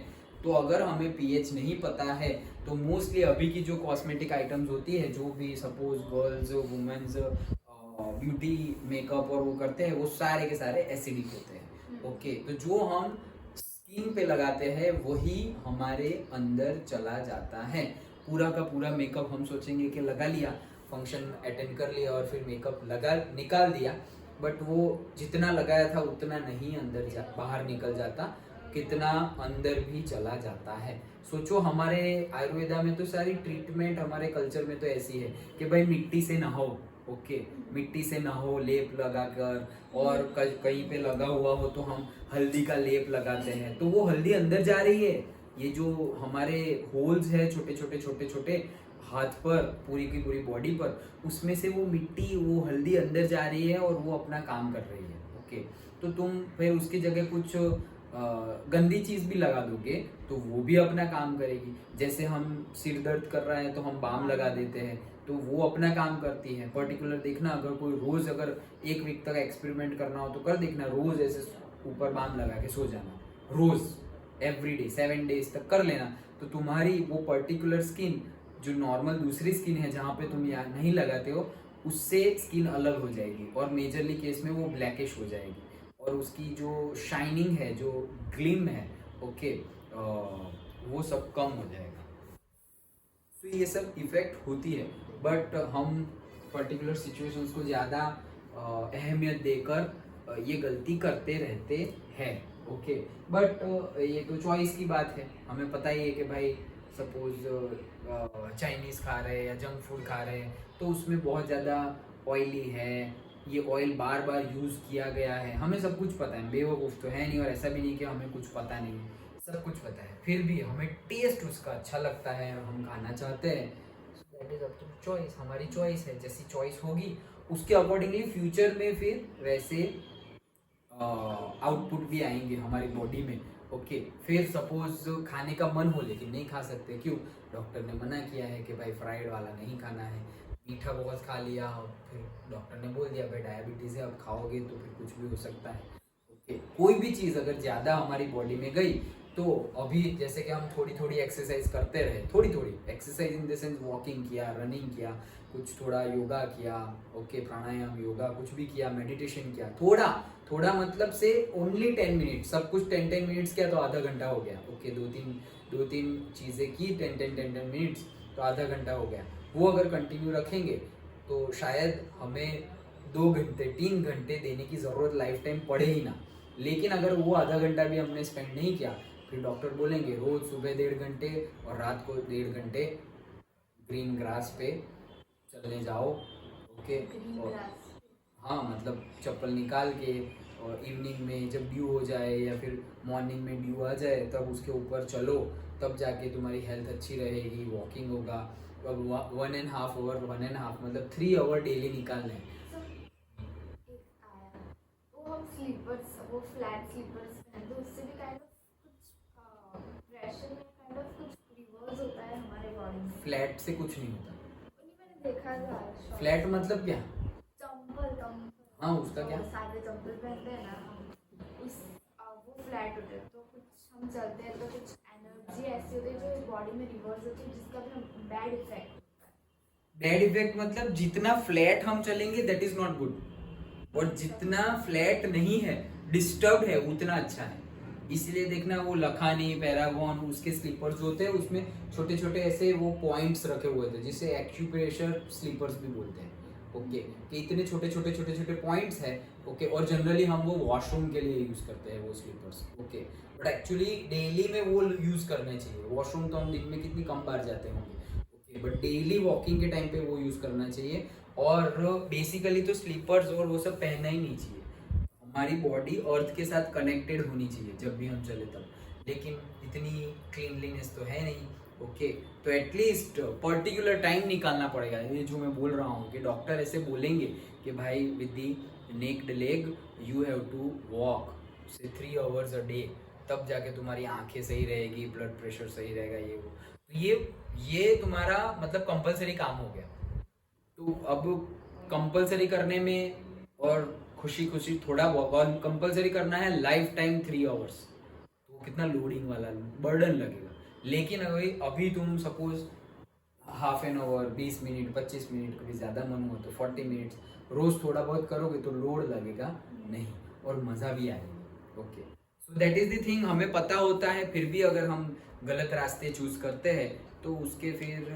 तो अगर हमें पीएच नहीं पता है तो मोस्टली अभी की जो कॉस्मेटिक आइटम्स होती है, जो भी suppose girls women's beauty makeup और वो करते हैं, वो सारे के सारे एसिडिक होते हैं। ओके, तो जो हम स्किन पे लगाते हैं वही हमारे अंदर चला जाता है। पूरा का पूरा मेकअप हम सोचेंगे कि लगा लिया, फंक्शन अटेंड कर लिया और फिर मेकअप लगा निकाल दिया, बट वो जितना लगाया था उतना नहीं अंदर बाहर निकल जाता, कितना अंदर भी चला जाता है। सोचो, हमारे आयुर्वेदा में तो सारी ट्रीटमेंट, हमारे कल्चर में तो ऐसी है कि भाई मिट्टी से नहाओ। ओके, मिट्टी से नहाओ लेप लगाकर, और कहीं पे लगा हुआ हो तो हम हल्दी का लेप लगाते हैं, तो वो हल्दी अंदर जा रही है। ये जो हमारे होल्स है छोटे छोटे छोटे छोटे हाथ पर, पूरी की पूरी बॉडी पर, उसमें से वो मिट्टी, वो हल्दी अंदर जा रही है और वो अपना काम कर रही है। ओके, तो तुम फिर उसकी जगह कुछ गंदी चीज भी लगा दोगे तो वो भी अपना काम करेगी। जैसे हम सिर दर्द कर रहा है तो हम बाम लगा देते हैं, तो वो अपना काम करती है। पर्टिकुलर देखना, अगर कोई रोज अगर 1 वीक तक एक्सपेरिमेंट करना हो तो कर देखना, रोज ऐसे ऊपर बाम लगा के सो जाना, रोज एवरीडे 7 डेज तक कर लेना, तो तुम्हारी वो पर्टिकुलर स्किन, जो नॉर्मल दूसरी स्किन है जहाँ पे तुम यहाँ नहीं लगाते हो, उससे स्किन अलग हो जाएगी और मेजरली केस में वो ब्लैकिश हो जाएगी, और उसकी जो शाइनिंग है, जो ग्लिम है, ओके, वो सब कम हो जाएगा। तो ये सब इफेक्ट होती है, बट हम पर्टिकुलर सिचुएशंस को ज़्यादा अहमियत देकर ये गलती करते रहते हैं। ओके, बट ये तो चॉइस की बात है। हमें पता ही है कि भाई सपोज चाइनीज़ खा रहे हैं या जंक फूड खा रहे हैं तो उसमें बहुत ज़्यादा ऑयली है, ये ऑयल बार बार यूज़ किया गया है, हमें सब कुछ पता है, बेवकूफ़ तो है नहीं, और ऐसा भी नहीं कि हमें कुछ पता नहीं है, सब कुछ पता है, फिर भी हमें टेस्ट उसका अच्छा लगता है और हम खाना चाहते हैं। That is up to choice, हमारी चॉइस है, जैसी चॉइस होगी उसके अकॉर्डिंगली फ्यूचर में फिर वैसे आउटपुट भी आएंगे हमारी बॉडी में। ओके, फिर सपोज खाने का मन हो लेकिन नहीं खा सकते, क्यों? डॉक्टर ने मना किया है कि भाई फ्राइड वाला नहीं खाना है, मीठा बहुत खा लिया, फिर डॉक्टर ने बोल दिया भाई डायबिटीज़ है, अब खाओगे तो फिर कुछ भी हो सकता है। ओके, कोई भी चीज़ अगर ज़्यादा हमारी बॉडी में गई तो अभी जैसे कि हम थोड़ी थोड़ी एक्सरसाइज करते रहे, थोड़ी थोड़ी exercise in the sense walking किया, रनिंग किया, कुछ थोड़ा योगा किया, ओके, प्राणायाम योगा कुछ भी किया, मेडिटेशन किया, थोड़ा थोड़ा मतलब से ओनली 10 मिनट, सब कुछ 10 मिनट्स किया तो आधा घंटा हो गया। ओके, दो तीन चीज़ें की 10 मिनट्स तो आधा घंटा हो गया। वो अगर कंटिन्यू रखेंगे तो शायद हमें 2 घंटे 3 घंटे देने की ज़रूरत लाइफ टाइम पड़े ही ना। लेकिन अगर वो आधा घंटा भी हमने स्पेंड नहीं किया, फिर डॉक्टर बोलेंगे रोज़ सुबह 1.5 घंटे और रात को 1.5 घंटे ग्रीन ग्रास पे चलने जाओ। ओके, और हाँ, मतलब चप्पल निकाल के, और इवनिंग में जब ड्यू हो जाए या फिर मॉर्निंग में ड्यू आ जाए तब उसके ऊपर चलो, तब जाके तुम्हारी हेल्थ अच्छी रहेगी। वॉकिंग होगा, अब 1.5 आवर, 1.5 मतलब 3 आवर डेली निकालना है। एक आया वो हम स्लीपर्स, वो फ्लैट स्लीपर्स पहनते, उससे भी काइंड ऑफ कुछ प्रेशर में काइंड ऑफ कुछ रिवर्स होता है हमारे बॉडी में। फ्लैट से कुछ नहीं होता। नहीं, मैंने देखा था। फ्लैट मतलब क्या? चंपल हाँ, उसका क्या? सादे चंपल पहनते हैं ना हम, उस वो फ्लैट होते हैं, तो कुछ हम चलते हैं तो कुछ एनर्जी ऐसी होती है जो बॉडी में रिवर्स होती है, जिसका भी हम बैड इफेक्ट होता है। बैड इफेक्ट मतलब जितना फ्लैट हम चलेंगे दैट इज नॉट गुड, और जितना फ्लैट नहीं है, डिस्टर्ब है, उतना अच्छा है। इसलिए देखना वो लखानी, पैरागॉन, उसके स्लीपर्स होते हैं, उसमें छोटे छोटे ऐसे वो पॉइंट्स रखे हुए थे जिसे एक्यूप्रेशर स्लीपर्स भी बोलते हैं। ओके, कि इतने छोटे छोटे छोटे छोटे पॉइंट्स है। ओके, और जनरली हम वो वॉशरूम के लिए यूज करते हैं वो slippers. Okay, but actually daily में वो यूज करने चाहिए। वॉशरूम तो हम दिन में कितनी कम बार जाते होंगे, ओके, बट डेली वॉकिंग के टाइम पे वो यूज करना चाहिए। और बेसिकली तो स्लीपर्स और वो सब पहनना ही नहीं चाहिए। हमारी बॉडी अर्थ के साथ कनेक्टेड होनी चाहिए जब भी हम चले तब, लेकिन इतनी क्लीनलीनेस तो है नहीं। ओके, तो एटलीस्ट पर्टिकुलर टाइम निकालना पड़ेगा। ये जो मैं बोल रहा हूँ कि डॉक्टर ऐसे बोलेंगे कि भाई with the naked leg you have to walk से 3 आवर्स अ डे, तब जाके तुम्हारी आंखें सही रहेगी, ब्लड प्रेशर सही रहेगा, ये वो। तो ये तुम्हारा मतलब कंपलसरी काम हो गया। तो अब कंपलसरी करने में और खुशी खुशी थोड़ा और कंपलसरी करना है लाइफ टाइम 3 आवर्स, तो कितना लोडिंग वाला बर्डन लगेगा। लेकिन अभी तुम suppose half an hour, 20 minute, 25 minute, कभी ज़्यादा मन हो तो 40 मिनट्स रोज थोड़ा बहुत करोगे तो लोड लगेगा नहीं और मज़ा भी आएगा। Okay, so that is the thing. हमें पता होता है फिर भी अगर हम गलत रास्ते चूज करते हैं तो उसके फिर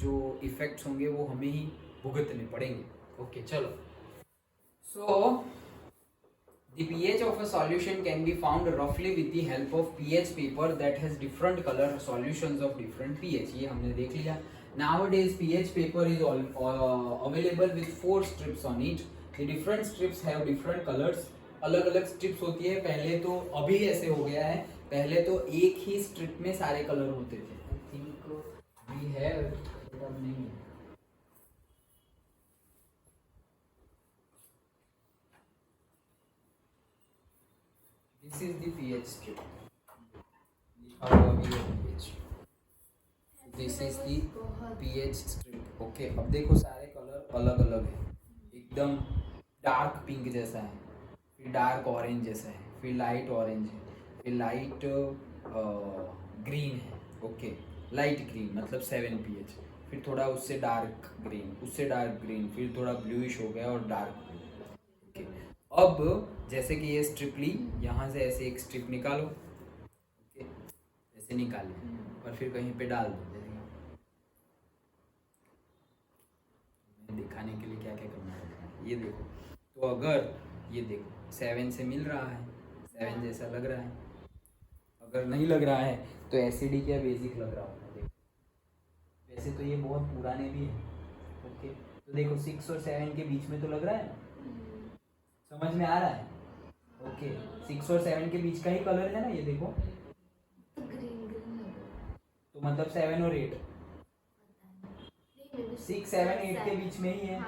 जो इफेक्ट्स होंगे वो हमें ही भुगतने पड़ेंगे। ओके चलो, सो the pH of a solution can be found roughly with the help of pH paper that has different color solutions of different pH। ये हमने देख लिया। Nowadays pH paper is available with 4 strips on it। The different strips have different colors। अलग अलग strips होती है। पहले तो अभी ऐसे हो गया है, पहले तो एक ही स्ट्रिप में सारे कलर होते थे। आई थिंक वी हैव, अब नहीं है। This is the pH strip। This is the pH strip। Okay, अब देखो सारे कलर अलग अलग है। एकदम डार्क पिंक जैसा है, फिर डार्क ऑरेंज जैसा है, फिर लाइट ऑरेंज है, फिर लाइट ग्रीन है। ओके, लाइट ग्रीन मतलब 7 pH, फिर थोड़ा उससे डार्क ग्रीन, उससे डार्क ग्रीन, फिर थोड़ा ब्लूइश हो गया और डार्क ब्लू। ओके, अब जैसे कि ये स्ट्रिप ली, यहाँ से ऐसे एक स्ट्रिप निकालो। ओके, ऐसे निकाले और फिर कहीं पे डाल दो। दिखाने के लिए क्या क्या करना है, ये देखो। तो अगर ये देखो 7 से मिल रहा है, 7 जैसा लग रहा है। अगर नहीं लग रहा है तो एसिडिक या बेसिक लग रहा होगा। देखो वैसे तो ये बहुत पुराने भी है। ओके, तो देखो 6 और 7 के बीच में तो लग रहा है ना, समझ में आ रहा है। ओके, 6 और 7 के बीच का ही कलर है ना, ये देखो। तो मतलब 7 और 8, 6, 7, 8 के बीच में ही है।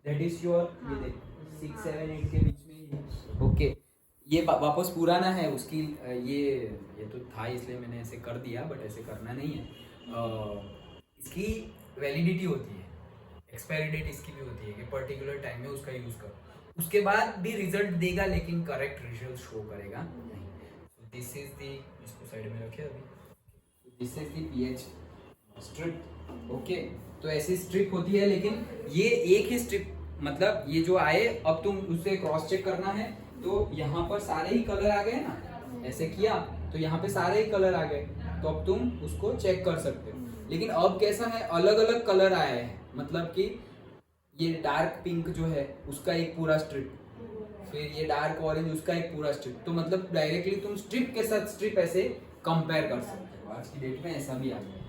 दैट इज योर, ये देखो 6, 7, 8 के बीच में ही है। ओके, ये वापस पुराना है उसकी। ये तो था इसलिए मैंने ऐसे कर दिया, बट ऐसे करना नहीं है। इसकी वैलिडिटी होती है, एक्सपायरी डेट इसकी भी होती है कि पर्टिकुलर टाइम में उसका यूज़ करो, उसके बाद भी रिजल्ट देगा लेकिन करेक्ट रिजल्ट शो करेगा नहीं। सो दिस इज द, इसको साइड में रखे अभी। This is the pH strip. Okay, तो ऐसी स्ट्रिप होती है, लेकिन ये एक ही स्ट्रिप, मतलब ये जो आए, अब तुम उससे क्रॉस चेक करना है तो यहाँ पर सारे ही कलर आ गए ना, ऐसे किया तो यहाँ पे सारे ही कलर आ गए, तो अब तुम उसको चेक कर सकते हो। लेकिन अब कैसा है, अलग अलग कलर आए हैं, मतलब कि ये डार्क पिंक जो है उसका एक पूरा स्ट्रिप, फिर ये डार्क ऑरेंज उसका एक पूरा स्ट्रिप, तो मतलब डायरेक्टली तुम स्ट्रिप के साथ स्ट्रिप ऐसे कंपेयर कर सकते हो। आज की डेट में ऐसा भी आ गया।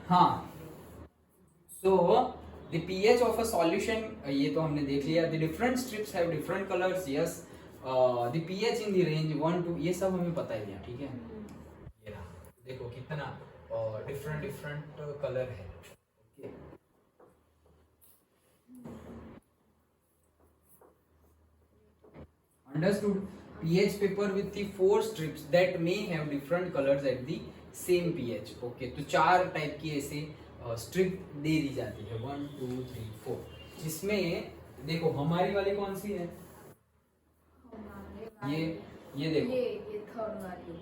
हाँ, so the pH of a solution, ये तो हमने देख लिया। The different strips have different colours. Yes, the pH in the range 1 to, ये सब हमें पता ही है, ठीक है। ये रहा, देखो कितना डिफरेंट डिफरेंट कलर है। Okay, understood। pH paper with the 4 strips that may have different colors at the same pH। Okay, तो 4 टाइप की ऐसे स्ट्रिप दे दी जाती है, 1 2 3 4, जिसमें देखो हमारी वाली कौन सी है, ये देखो, ये थर्ड वाली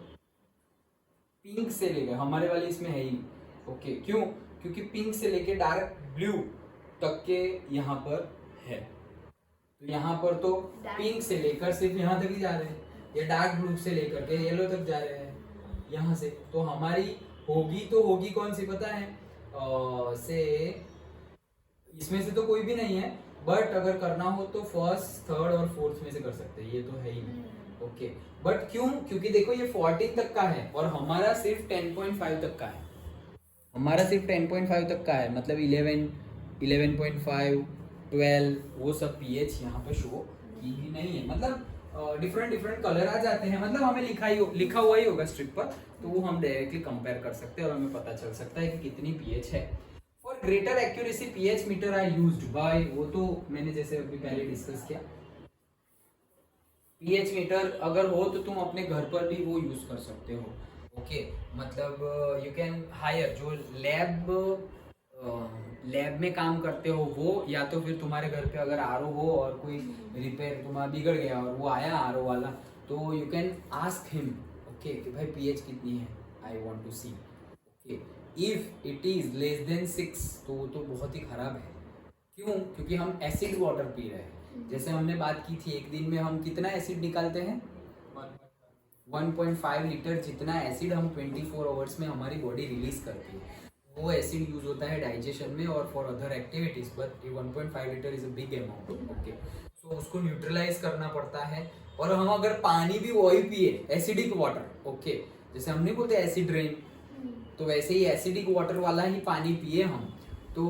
पिंक से लेकर हमारे वाली इसमें है ही। ओके, क्यों? क्योंकि पिंक से लेके डार्क ब्लू तक के यहाँ पर है, तो यहाँ पर तो पिंक से लेकर सिर्फ यहाँ तक ही जा रहे हैं, ये डार्क ब्लू से लेकर के येलो तक जा रहे हैं यहाँ से। तो हमारी होगी कौन सी पता है, से इसमें से तो कोई भी नहीं है, बट अगर करना हो तो फर्स्ट, थर्ड और फोर्थ में से कर सकते हैं, ये तो है ही नहीं। ओके, बट क्यों? क्योंकि देखो ये 14 तक का है और हमारा सिर्फ 10.5 तक का है, हमारा सिर्फ 10.5 तक का है, मतलब 11, 11.5, 12, वो सब पीएच यहाँ पे शो की भी नहीं है। मतलब डिफरेंट कलर आ जाते हैं, मतलब हमें लिखा हुआ ही होगा स्ट्रिप पर, तो वो हम डायरेक्टली कंपेयर कर सकते हैं और हमें पता चल सकता है कि कितनी पीएच है। For greater accuracy pH meter are used by, वो तो मैंने जैसे अभी पहले डिस्कस किया। पीएच मीटर अगर हो तो तुम अपने घर पर भी वो यूज कर सकते हो। ओके, मतलब यू कैन हायर, जो लैब लैब में काम करते हो वो, या तो फिर तुम्हारे घर पे अगर आरओ हो और कोई रिपेयर तुम्हारा बिगड़ गया और वो आया आरओ वाला, तो you can ask him, okay, कि भाई पीएच कितनी है, I want to see. Okay, if it is less than 6 तो वो तो बहुत ही खराब है। क्यों? क्योंकि हम एसिड वाटर पी रहे हैं। जैसे हमने बात की थी, एक दिन में हम कितना एसिड निकालते हैं? 1.5 लीटर जितना एसिड हम 24 आवर्स में हमारी बॉडी रिलीज करती है। वो एसिड यूज होता है डाइजेशन में और for other activities, but 1.5 litre is a big amount. Okay, so उसको न्यूट्रलाइज करना पड़ता है। और हम अगर पानी भी वही पिए, एसिडिक वाटर, ओके, जैसे हम नहीं बोलते एसिड रेन, तो वैसे ही एसिडिक वाटर वाला ही पानी पिए हम, तो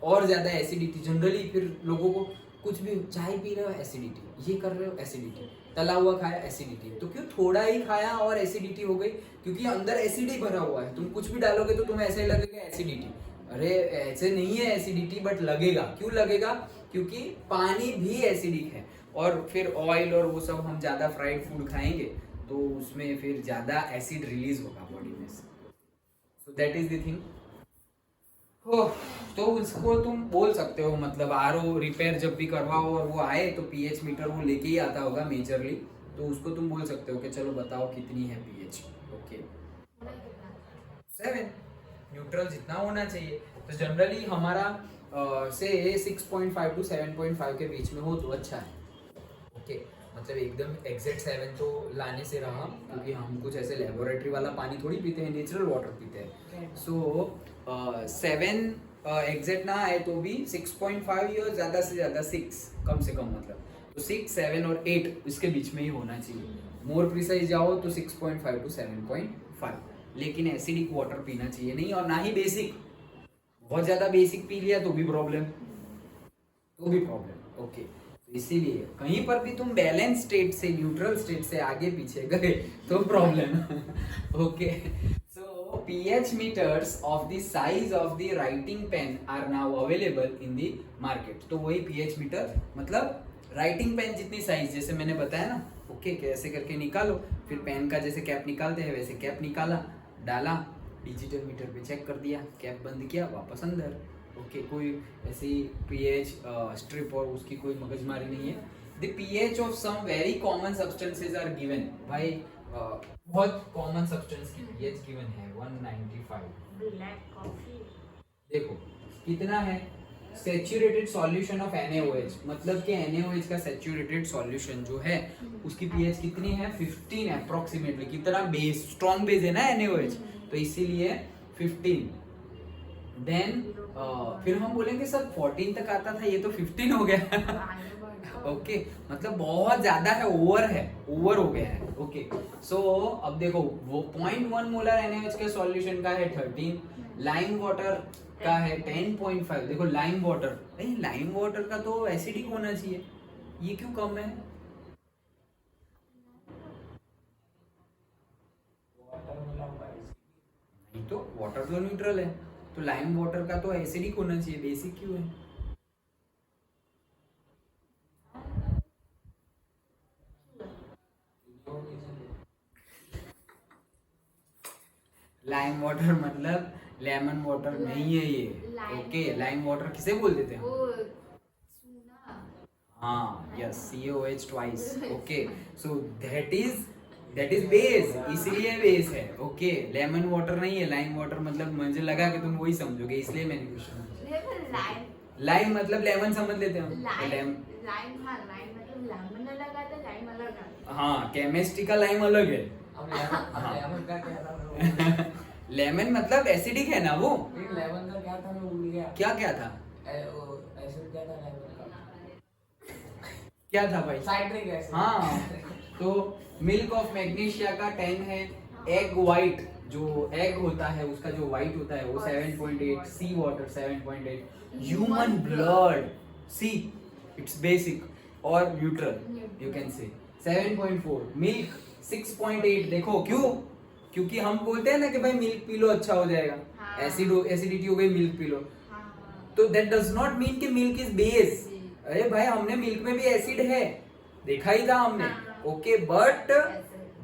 और ज्यादा एसिडिटी जनरली, फिर लोगों को कुछ भी, चाय पी रहे हो एसिडिटी, ये कर रहे हो एसिडिटी, तला हुआ खाया एसिडिटी, तो क्यों थोड़ा ही खाया और एसिडिटी हो गई? क्योंकि अंदर एसिड ही भरा हुआ है। तुम कुछ भी डालोगे तो तुम्हें ऐसे ही लगेगा एसिडिटी। अरे ऐसे नहीं है एसिडिटी, बट लगेगा। क्यों लगेगा? क्योंकि पानी भी एसिडिक है। और फिर ऑयल और वो सब हम ज्यादा फ्राइड फूड खाएंगे तो उसमें फिर ज्यादा एसिड रिलीज होगा बॉडी में से। सो दैट इज द थिंग। हो, तो उसको तुम बोल सकते हो, मतलब आरओ रिपेयर जब भी करवाओ और वो आए तो पीएच मीटर वो लेके ही आता होगा मेजरली, तो उसको तुम बोल सकते हो कि चलो बताओ कितनी है पीएच। ओके, 7 न्यूट्रल जितना होना चाहिए। तो जनरली हमारा से 6.5 to 7.5 के बीच में हो तो अच्छा है। ओके, मतलब एकदम एग्जैक्ट 7 तो लाने से रहा, क्योंकि हम कुछ ऐसे लेबोरेटरी वाला पानी थोड़ी पीते हैं, नेचुरल वाटर पीते हैं। सो 7 एग्जैक्ट ना आए तो भी 6.5 या ज़्यादा से ज़्यादा 6 कम से कम, मतलब तो 6, 7 और 8 इसके बीच में ही होना चाहिए। मोर प्रिसाइज जाओ तो 6.5 to 7.5, लेकिन एसिडिक वाटर पीना चाहिए नहीं, और ना ही बेसिक। बहुत ज़्यादा बेसिक पी लिया तो भी प्रॉब्लम, ओके। इसीलिए कहीं पर भी तुम बैलेंस स्टेट से, न्यूट्रल स्टेट से आगे पीछे गए तो problem. Okay, so pH meters of the size of the writing pen are now available in the market। तो वही pH मीटर, मतलब राइटिंग पेन जितनी साइज, जैसे मैंने बताया ना, ओके, कैसे करके निकालो, फिर पेन का जैसे कैप निकालते हैं वैसे कैप निकाला, डाला, डिजिटल मीटर पे चेक कर दिया, कैप बंद किया, वापस अंदर। ओके, कोई ऐसी पीएच स्ट्रिप और उसकी कोई मगजमारी नहीं है। The pH of some very common substances are given. भाई बहुत कॉमन सब्सटेंस की पीएच गिवन है 195। ब्लैक कॉफी देखो कितना है, सैचुरेटेड सॉल्यूशन ऑफ NaOH, मतलब कि NaOH का सैचुरेटेड सॉल्यूशन जो है उसकी पीएच कितनी है? 15 अप्रोक्सीमेटली। कितना बेस, स्ट्रॉन्ग बेस है ना NaOH, तो इसीलिए 15। देन फिर हम बोलेंगे सर 14 तक आता था, ये तो 15 हो गया। ओके, मतलब बहुत ज्यादा है, ओवर हो गया है। ओके, सो अब देखो वो 0.1 मोलर NaOH के सॉल्यूशन का है 13, लाइम वाटर का है 10.5। देखो लाइम वाटर, नहीं लाइम वाटर का तो एसिडिक होना चाहिए, ये क्यों कम है? नहीं तो वाटर तो न्यूट्रल है, तो लाइम वाटर का तो एसिडिक होना चाहिए, बेसिक क्यों है? लाइम वाटर मतलब लेमन वाटर नहीं है ये। ओके, लाइम वाटर किसे बोल देते हैं? हाँ, yes, CaOH twice. Okay, so that is base, इसीलिए बेस है। ओके, लेमन वाटर नहीं है, लाइम वाटर मतलब मुझे लगा कि तुम वही समझोगे, इसलिए मैंने क्वेश्चन। लाइम मतलब लेमन समझ लेते हैं हम। हाँ, केमिस्ट्री का लाइम अलग है। लेमन का क्या था? लेमन मतलब एसिडिक है ना वो। लेमन का क्या था, मैं भूल गया। क्या था? एसिड क्या था लेमन का? क्या था भाई? Citric acid. हाँ, तो मिल्क ऑफ मैग्नीशिया का 10 है। एग वाइट, जो एग होता है उसका जो वाइट होता है वो 7.8, sea water 7.8, human blood, see it's basic और neutral, you can say 7.4, milk 6.8। देखो क्यों? क्योंकि हम बोलते हैं ना कि भाई मिल्क पी लो अच्छा हो जाएगा, एसिडिटी हो गई मिल्क पी लो, तो दैट डज नॉट मीन कि मिल्क इज बेस। अरे भाई हमने मिल्क में भी एसिड है, देखा ही था हमने। ओके, बट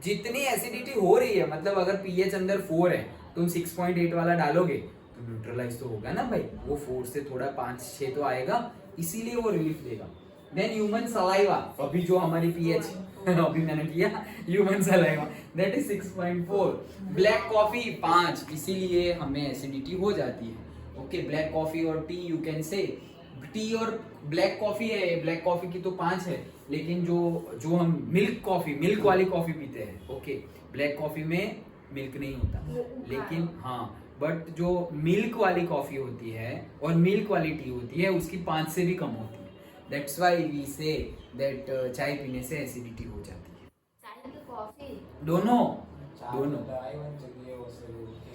जितनी एसिडिटी हो रही है, मतलब अगर पीएच अंदर 4 है, तुम 6.8 वाला डालोगे तो न्यूट्रलाइज तो होगा ना भाई, वो 4 से थोड़ा 5-6 तो आएगा, इसीलिए वो रिलीफ देगा। देन ह्यूमन सलाइवा, अभी जो हमारी पीएच अभी मैंने किया human saliva, that is 6.4। Black coffee 5, इसीलिए हमें एसिडिटी हो जाती है। ओके, ब्लैक कॉफी और टी यू कैन से, टी और ब्लैक कॉफी है, ब्लैक कॉफी की तो 5 है, लेकिन जो हम मिल्क वाली कॉफी पीते हैं, ओके, ब्लैक कॉफी में मिल्क नहीं होता, लेकिन हाँ, बट जो मिल्क वाली कॉफी होती है और मिल्क वाली टी होती है उसकी 5 से भी कम होती है। That's why we say that चाय पीने से एसिडिटी हो जाती है। चाय की कॉफी दोनों दवाई बन चुकी है वो से,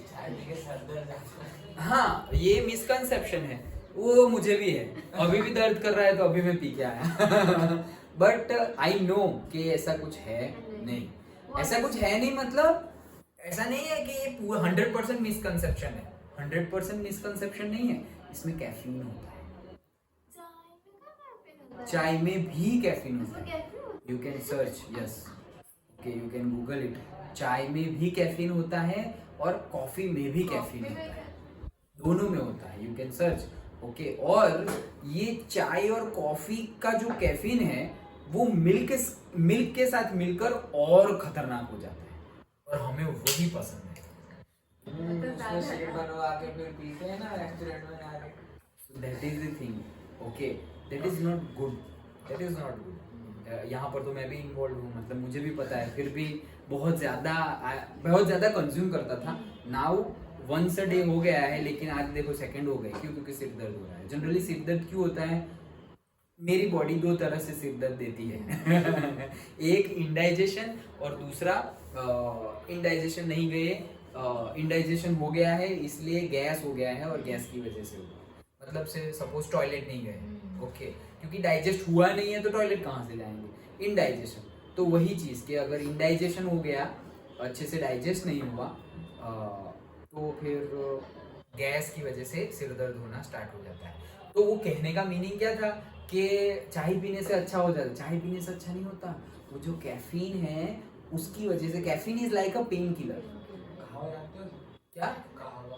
चाय पी के सर दर्द जाता है। हाँ, ये मिसकंसेप्शन है, वो मुझे भी है, अभी भी दर्द कर रहा है तो अभी मैं पी के आया बट आई नो कि ऐसा कुछ है नहीं, ऐसा कुछ है नहीं, मतलब ऐसा नहीं है कि ये पूरा 100% मिसकंसेप्शन है, 100% मिसकंसेप्शन नहीं है, इसमें कैफीन होता है, चाय में भी कैफीन होता है, you can search, yes, okay, you can Google it, चाय में भी कैफीन होता है और कॉफी में भी कैफीन होता है, दोनों में होता है, यू कैन सर्च, ओके। और ये चाय और कॉफी का जो कैफीन है वो मिल्क के साथ मिलकर और खतरनाक हो जाता है, और हमें वही पसंद है। उसमें शेक बनवा के फिर पीते हैं ना रेस्टोरेंट में जाके। That is the thing, okay, that is not good, that is not good. यहाँ पर तो मैं भी इन्वॉल्व हूँ, मतलब मुझे भी पता है, फिर भी बहुत ज़्यादा कंज्यूम करता था। नाउ वंस अ डे हो गया है, लेकिन आज देखो सेकंड हो गए, क्यों? क्योंकि सिर दर्द हो रहा है। जनरली सिर दर्द क्यों होता है? मेरी बॉडी 2 तरह से सिर दर्द देती है एक इंडाइजेशन और दूसरा इंडाइजेशन नहीं गए, इंडाइजेशन हो गया है इसलिए गैस हो गया है, और गैस की वजह से होगा, मतलब से सपोज टॉयलेट नहीं गए, ओके, क्योंकि डाइजेस्ट हुआ नहीं है तो टॉयलेट कहाँ से जाएंगे? इनडाइजेशन। तो वही चीज़ कि अगर इनडाइजेशन हो गया, अच्छे से डाइजेस्ट नहीं हुआ, तो फिर गैस की वजह से सिर दर्द होना स्टार्ट हो जाता है। तो वो कहने का मीनिंग क्या था कि चाय पीने से अच्छा हो जाता है? चाय पीने से अच्छा नहीं होता, वो जो कैफीन है उसकी वजह से, caffeine is like a pain killer. कहावा जानते हो? क्या? कहावा,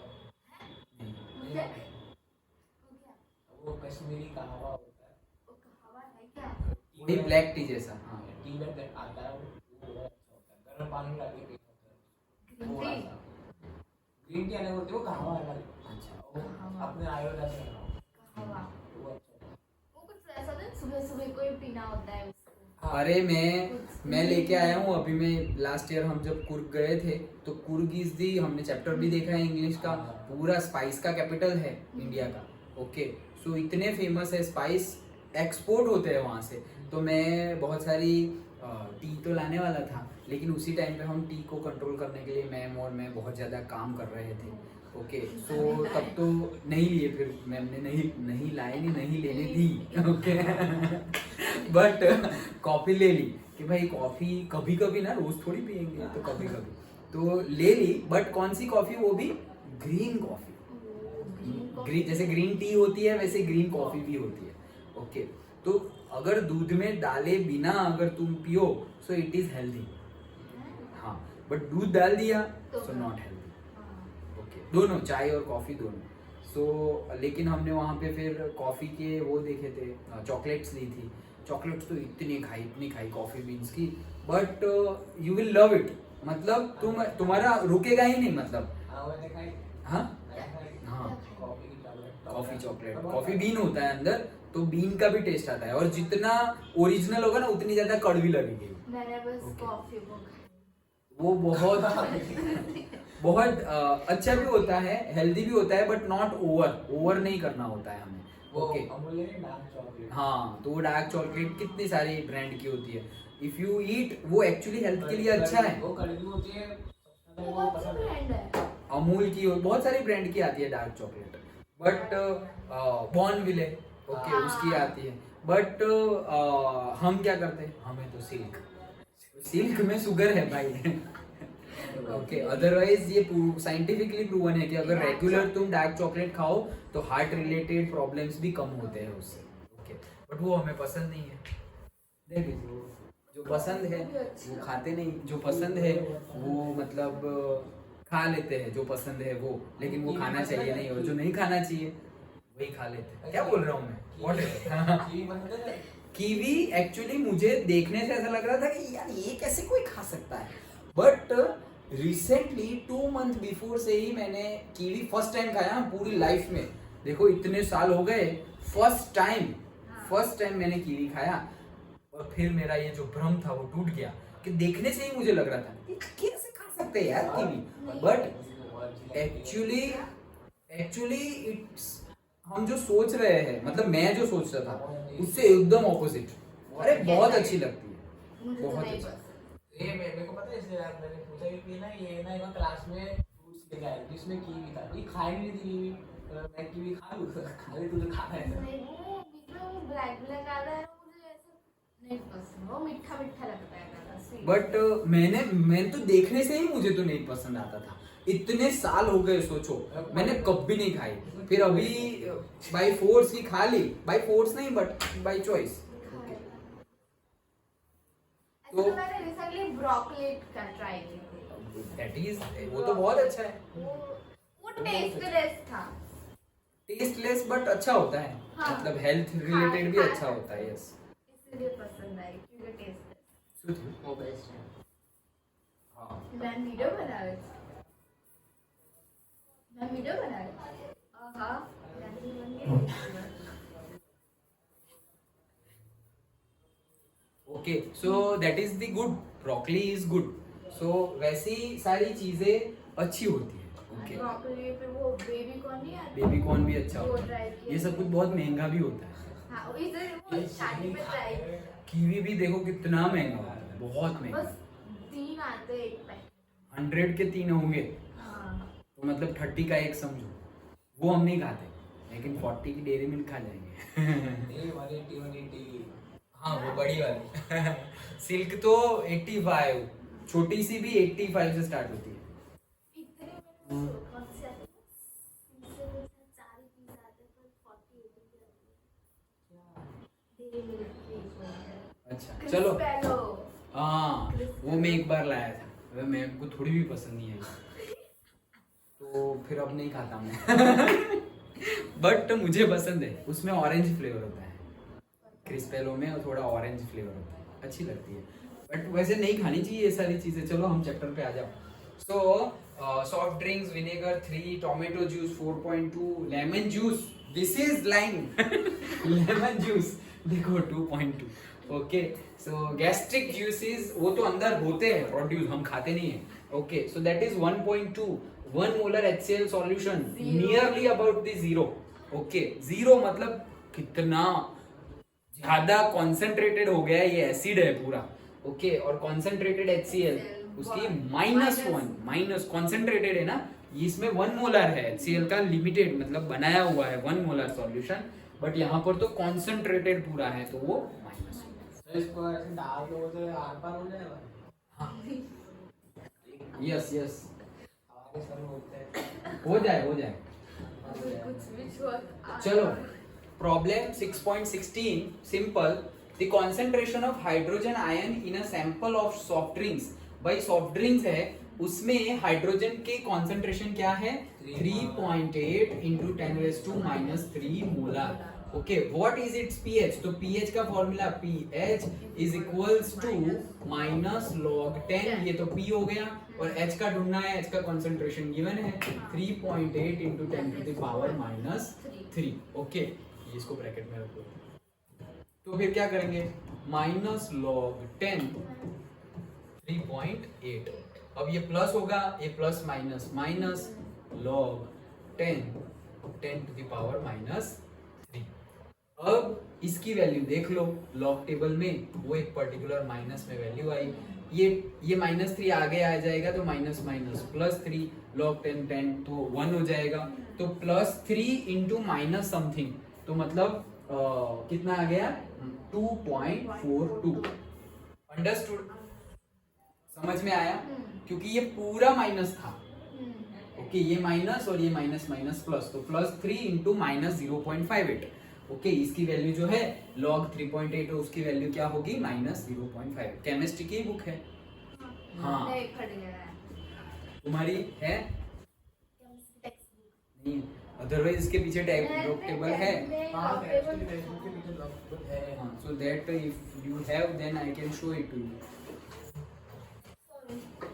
क्या? वो कश्मीरी कहावा होता है। वो कहावा है क्या? वही ब्लैक टी जैसा, हाँ, टी में आता है, वो बहुत अच्छा होता है, गर्म पानी में डाल के पीना होता है थोड़ा सा। ग्रीन टी अलग होती है, वो कहावा अलग। अच्छा, वो अपने आयुर्वेदा से बनाओ, कहावा वो अच्छा होता है। वो कुछ ऐसा होता है, सुबह को ही पीना होता है उसको। अरे मैं लेके आया हूँ अभी। मैं लास्ट ईयर हम जब कुर्ग गए थे तो कुर्ग इज दी, हमने चैप्टर भी देखा है इंग्लिश का, पूरा स्पाइस का कैपिटल है इंडिया का, ओके। सो इतने फेमस है, स्पाइस एक्सपोर्ट होते हैं वहाँ से। तो मैं बहुत सारी टी तो लाने वाला था, लेकिन उसी टाइम पे हम टी को कंट्रोल करने के लिए मैम और मैं बहुत ज़्यादा काम कर रहे थे, ओके। सो तब तो नहीं लिए, फिर मैम ने नहीं लाए, नहीं लेने दी, ओके बट कॉफ़ी ले ली कि भाई कॉफ़ी कभी कभी ना, रोज़ थोड़ी पियेंगे, तो कभी कभी तो ले ली। बट कौन सी कॉफ़ी? वो भी ग्रीन कॉफ़ी, ग्रीन, जैसे ग्रीन टी होती है वैसे ग्रीन कॉफ़ी भी होती है, ओके। तो अगर दूध में डाले बिना अगर तुम पियो सो इट इज़ हेल्दी, हाँ, बट दूध डाल दिया सो नॉट हेल्दी, ओके। दोनों, चाय और कॉफ़ी दोनों। सो लेकिन हमने वहाँ पे फिर कॉफ़ी के वो देखे थे, चॉकलेट्स ली थी। चॉकलेट्स तो इतनी खाई कॉफ़ी बीन्स की, but you will love it, मतलब तुम्हारा रुकेगा ही नहीं, मतलब हाँ हाँ, कॉफ़ी चॉकलेट, कॉफ़ी बीन होता है अंदर, तो बीन का भी टेस्ट आता है, और जितना ओरिजिनल होगा ना उतनी ज़्यादा कड़वी लगेगी। मैंने बस Okay. कॉफी वो बहुत बहुत अच्छा भी होता है, हेल्दी भी होता है, बट नॉट ओवर नहीं करना होता है हमें, ओके। अमूल्य डार्क चॉकलेट, हाँ, तो वो डार्क चॉकलेट कितनी सारी ब्रांड की होती है, इफ यू ईट, वो एक्चुअली हेल्थ के लिए अच्छा है। वो कड़वी होती है, कौन सा ब्रांड है? अमूल की, बहुत सारी ब्रांड की आती है डार्क चॉकलेट, बट बॉर्नविले, ओके, हाँ। उसकी आती है। बट हम क्या करते हैं, हमें तो सिल्क में शुगर है भाई ओके। अदरवाइज ये साइंटिफिकली प्रूवन है कि अगर रेगुलर तुम डार्क चॉकलेट खाओ तो हार्ट रिलेटेड प्रॉब्लम्स भी कम होते हैं उससे, ओके। बट वो हमें पसंद नहीं है, देखिए जो पसंद है वो खाते नहीं, जो पसंद है वो मतलब खा लेते हैं जो पसंद है वो, लेकिन वो खाना चाहिए नहीं, और जो नहीं खाना चाहिए वही खा लेते हैं। क्या बोल रहा हूँ मैं? What is- कीवी पसंद है? कीवी एक्चुअली मुझे देखने से ऐसा लग रहा था कि यार ये कैसे कोई खा सकता है, बट रिसेंटली 2 मंथ बिफोर से ही मैंने कीवी फर्स्ट टाइम खाया पूरी लाइफ में। देखो इतने साल हो गए, फर्स्ट टाइम मैंने कीवी खाया, और फिर मेरा ये जो भ्रम था वो टूट गया कि देखने से ही मुझे लग रहा था ये कैसे खा सकते हैं यार कीवी, बट एक्चुअली इट्स, हम जो सोच रहे हैं, मतलब मैं जो सोच रहा था उससे एकदम ऑपोजिट। अरे बहुत अच्छी लगती है, मुझे तो बहुत नहीं अच्छी। पसंद। ये मेरे को पता है, इसलिए यार मैंने पूछा कि ना ये ना एक बार क्लास में फ्रूट्स लेके आए जिसमें कीवी था, ये खाई नहीं थी कीवी, मैं कीवी खा लूँ, खा ले, तुझे खाना है नहीं, वो बीच में वो ब्लैक आता है, मुझे ऐसा नहीं पसंद, वो मीठा मीठा लगता है खाना, sweet। बट मैंने तो देखने से ही मुझे तो नहीं पसंद आता था। इतने साल हो गए, सोचो मैंने कभी नहीं खाई, फिर अभी बाय फोर्स ही खा ली, बाय फोर्स नहीं बट बाय चॉइस। ऐसे तो मैंने रिसेंटली ब्रोकली का ट्राई की थी, दैट इज, वो तो बहुत अच्छा है, वो टेस्टलेस था। टेस्टलेस बट अच्छा होता है, हाँ। मतलब हेल्थ रिलेटेड भी अच्छा होता है। यस, इसलिए पसंद आई क्योंकि टेस्टलेस। वो बेस्ट है। हाँ मैं वीडियो बना रही थी, हाँ जैसे बन गई। Okay, so that is the good, broccoli is good. So वैसी सारी चीजें अच्छी होती है। ओके, ब्रोकली पे वो बेबी कॉर्न नहीं आता, बेबी कॉर्न भी अच्छा वो होता try है, किया। ये सब कुछ बहुत महंगा भी होता है। हाँ इधर वो स्टार्टिंग में ट्राई, कीवी भी देखो कितना महंगा होता है, बहुत महंगा। बस 3 आते हैं एक पैकेट। 100 के 3 होंगे, हाँ तो मतलब 30 का एक समझो, वो हम नहीं खाते, लेकिन 40 की डेयरी मिल्क खा जाएंगे। ये 180 180 हाँ वो बड़ी वाली। सिल्क तो 85, छोटी सी भी 85 से स्टार्ट होती है। इतने में कौन से आते हैं, इससे कुछ 4 ही पीस आते हैं, पर 40 80 की आती है। डेरी मिल्क की अच्छा चलो, क्रिस्पेलो। हाँ वो मैं एक बार लाया था, वह मेरे को थोड़ी भी पसंद नहीं आई, तो फिर अब नहीं खाता मैं। बट मुझे पसंद है, उसमें ऑरेंज फ्लेवर होता है, क्रिस्पेलो में और थोड़ा ऑरेंज फ्लेवर होता है, अच्छी लगती है। बट वैसे नहीं खानी चाहिए ये सारी चीजें। चलो हम चैप्टर पे आ जाओ। So soft drinks, vinegar 3, tomato juice 4.2, lemon juice, this is line. Lemon juice देखो 2.2। ओके, सो गैस्ट्रिक जूसेस वो तो अंदर होते हैं प्रोड्यूस, हम खाते नहीं है। Okay, so that is 1.2, 1 molar HCl solution, nearly about the zero. Okay, zero मतलब कितना ज्यादा कॉन्सेंट्रेटेड हो गया है, ये एसिड है पूरा। ओके, और कॉन्सेंट्रेटेड HCl उसकी -1, माइनस कॉन्सेंट्रेटेड है ना, इसमें 1 मोलर है HCl का, लिमिटेड मतलब बनाया हुआ है 1 मोलर सॉल्यूशन, बट यहाँ पर तो कॉन्सेंट्रेटेड पूरा है, तो वो माइनस। तो इसको ऐसे डाल दो तो आर पार हो जाएगा। यस यस, हमारे सर में होते हैं। हो जाए। कुछ भी छोड़। चलो, problem 6.16, simple. The concentration of hydrogen ion in a sample of soft drinks. भाई सॉफ्ट ड्रिंक्स है, उसमें हाइड्रोजन के कॉन्सेंट्रेशन क्या है? 3.8 into 10⁻³ molar. Okay, what is its pH? तो पीएच का formula pH is equals to -log10, ये तो पी हो गया, और एच का ढूंढना है, एच का कॉन्सेंट्रेशन गिवन है 3.8 इंटू 10⁻³ ओके, इसको ब्रैकेट में रखो। तो फिर क्या करेंगे? -log10 3.8, अब ये प्लस होगा, ये प्लस माइनस माइनस, log10 10⁻³ अब इसकी वैल्यू देख लो लॉग टेबल में, वो एक पर्टिकुलर माइनस में वैल्यू आई, ये -3 आगे आ जाएगा तो माइनस माइनस +3, log 10 तो 1 हो जाएगा, तो +3 इंटू माइनस समथिंग, तो मतलब कितना आ गया? 2.42। अंडरस्टूड? समझ में आया? क्योंकि ये पूरा माइनस था। ओके, ये माइनस और ये माइनस माइनस प्लस, तो +3 इंटू -0.58। ओके, इसकी वैल्यू जो है log 3.8 है, उसकी वैल्यू क्या होगी? -0.5। केमिस्ट्री की बुक है। हाँ, नहीं, फट गया है। तुम्हारी है टेक्स्ट बुक नहीं, अदरवाइज इसके पीछे लॉग टेबल है। हाँ एक्चुअली टेक्स्ट के पीछे लॉक है। हाँ, so that if you have then I can show it to you.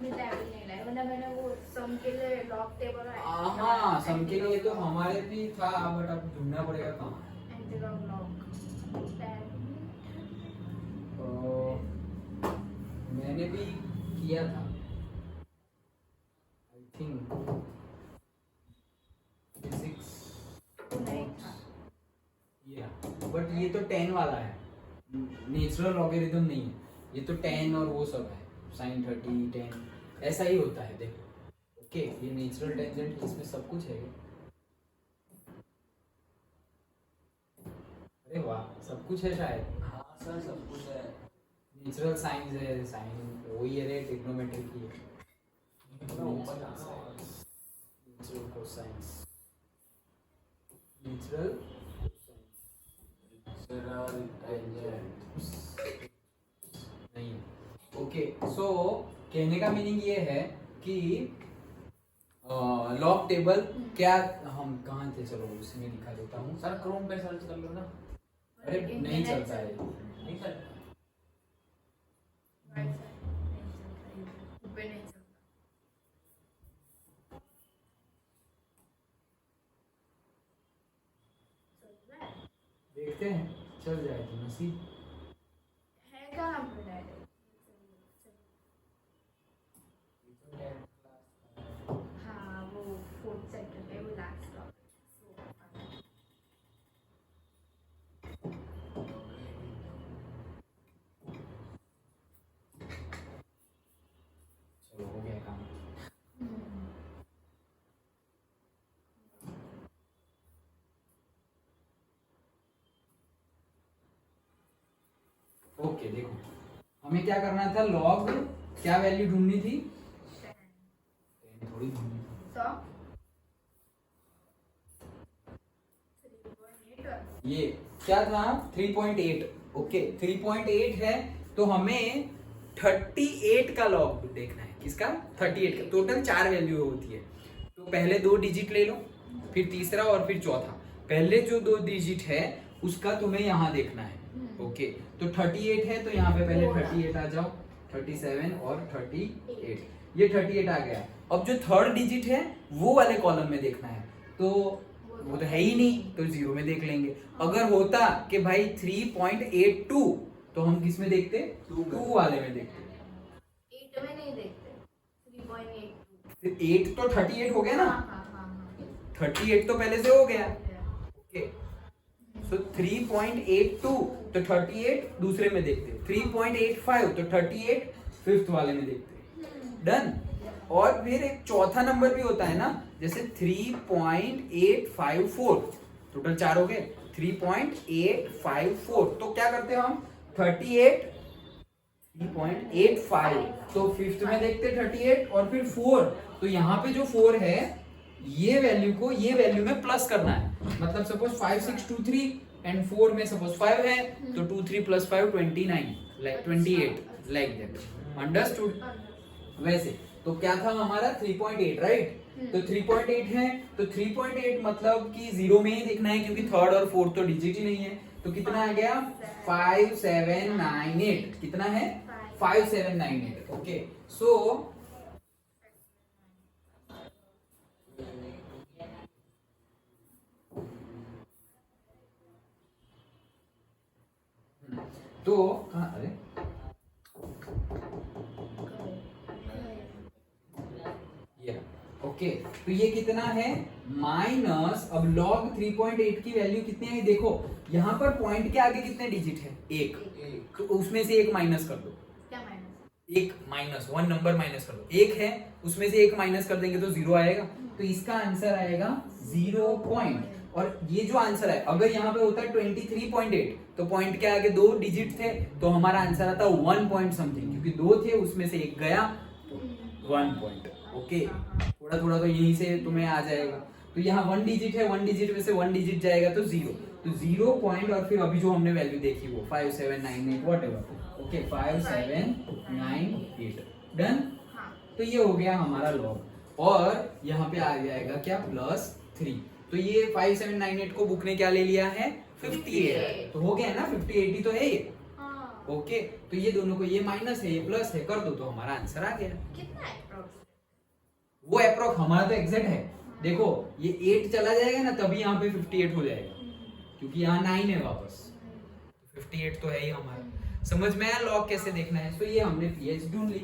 मैं टेबल नहीं लाया, वरना मैंने वो सम के लिए लॉक टेबल हाँ, सम के लिए तो हमारे भी था, बट अब ढूंढना पड़ेगा कहाँ है। मैंने भी किया था, आई थिंक फिजिक्स, बट ये तो 10 वाला है, नेचुरल लॉगरिथम नहीं है, ये तो 10 और वो सब है, sin 30 10 ऐसा ही होता है। देखो ओके, ये नेचुरल टेंजेंट, इसमें सब कुछ है। अरे वाह, सब कुछ है शायद। हाँ सर सब कुछ है। नेचुरल साइंस है, साइन वही है, ट्रिग्नोमेट्री की है, नेचुरल कोसाइंस, नेचुरल नहीं। ओके, सो कहने का मीनिंग ये है कि लॉग टेबल क्या, हम कहाँ थे, चलो उसी में दिखा देता हूँ। सर क्रोम पे सर्च कर लो ना। अरे नहीं चलता है, नहीं चलता। देखते हैं, चल जाए तो नसीब। है कहाँ पर डायरेक्ट? हाँ वो 4th सेक्टर है, वो लास्ट चलो हो गया काम। ओके देखो, हमें क्या करना था, लॉग क्या वैल्यू ढूंढनी थी, 10 थोड़ी ढूंढनी थी। ये क्या था, 3.8। ओके 3.8 है, तो हमें 38 का लॉग देखना है। किसका? 38 का। टोटल 4 वैल्यू होती है, तो पहले 2 डिजिट ले लो, फिर तीसरा और फिर चौथा। पहले जो 2 डिजिट है उसका तुम्हें यहाँ देखना है। ओके, तो 38 है, तो यहाँ पे पहले 38 आ जाओ, 37 और 38, ये 38 आ गया। अब जो 3rd डिजिट है वो वाले कॉलम में देखना है, तो वो तो है ही नहीं, तो 0 में देख लेंगे। अगर होता कि भाई 3.82, तो हम किस में देखते, 2 वाले में देखते। 8 में नहीं देखते, 3.82। फिर 8 तो 38 हो गया ना, हाँ 38 तो पहले से हो गया। ओके, सो 3.82 तो 38 दूसरे में देखते, 3.85 तो 38 5th वाले में देखते। डन। और फिर एक चौथा नंबर भी होता है ना, जैसे 3.854, टोटल 4 हो गए, 3.854, तो क्या करते हो हम, 38 3.85 तो 5th में देखते 38, और फिर 4, तो यहाँ पे जो 4 है ये वैल्यू को ये वैल्यू में प्लस करना है। मतलब सपोज 5 6 2 3 एंड 4 में सपोज 5 है, तो 2 3 + 5 29 लाइक 28 लाइक दैट। अंडरस्टूड? वैसे तो क्या था हमारा 3.8, राइट? तो 3.8 है, तो 3.8 मतलब कि 0 में ही देखना है, क्योंकि 3rd और 4th तो डिजिट ही नहीं है। तो कितना आ गया, 5798। कितना है, 5798। ओके, सो तो कहाँ, अरे ये ओके, तो ये कितना है, माइनस, अब log 3.8 की वैल्यू कितनी है देखो, यहाँ पर पॉइंट के आगे कितने डिजिट है, 1, तो उसमें से 1 माइनस कर दो। क्या माइनस? 1 माइनस 1 नंबर माइनस कर दो, 1 है, उसमें से 1 माइनस कर देंगे तो 0 आएगा, तो इसका आंसर आएगा 0 पॉइंट। और ये जो आंसर है, अगर यहाँ पे होता है 23.8, तो पॉइंट के आगे 2 डिजिट थे, तो हमारा आंसर आता 1 पॉइंट समथिंग, क्योंकि 2 थे उसमें से 1 गया, तो 1 पॉइंट। ओके, थोड़ा थोड़ा तो यहीं से तुम्हें आ जाएगा। तो यहाँ 1 डिजिट है, 1 डिजिट में से 1 डिजिट जाएगा तो 0, तो 0 पॉइंट, और फिर अभी जो हमने वैल्यू देखी वो 5798 व्हाटएवर। Okay 5798 done. तो ये हो गया हमारा लॉग। और यहाँ पे आ जाएगा क्या +3। तो ये 5798 को बुक ने क्या ले लिया है 58। तो हो गया ना 58 ही तो है ये। हाँ। ओके तो ये दोनों को ये माइनस है ये प्लस है कर दो तो हमारा आंसर आ गया। कितना अप्रोक्स? वो अप्रोक्स हमारा तो एग्जैक्ट है। देखो ये 8 चला जाएगा ना तभी यहाँ पे 58 हो जाएगा क्योंकि यहाँ 9 है वापस, 58 तो है ही हमारा। समझ में आया लॉग कैसे देखना है? तो ये हमने पीएच ढूंढ ली।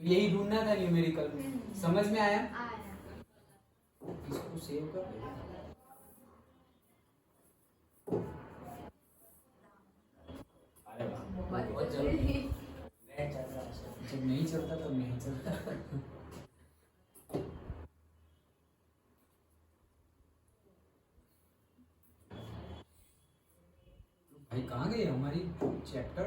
तो यही ढूंढना था न्यूमेरिकल में। समझ में आया? इसको सेव कर अरे वाह बहुत जल्दी नेट चल रहा है। जब नहीं चलता तब नहीं चलता। भाई कहाँ गई हमारी चैप्टर?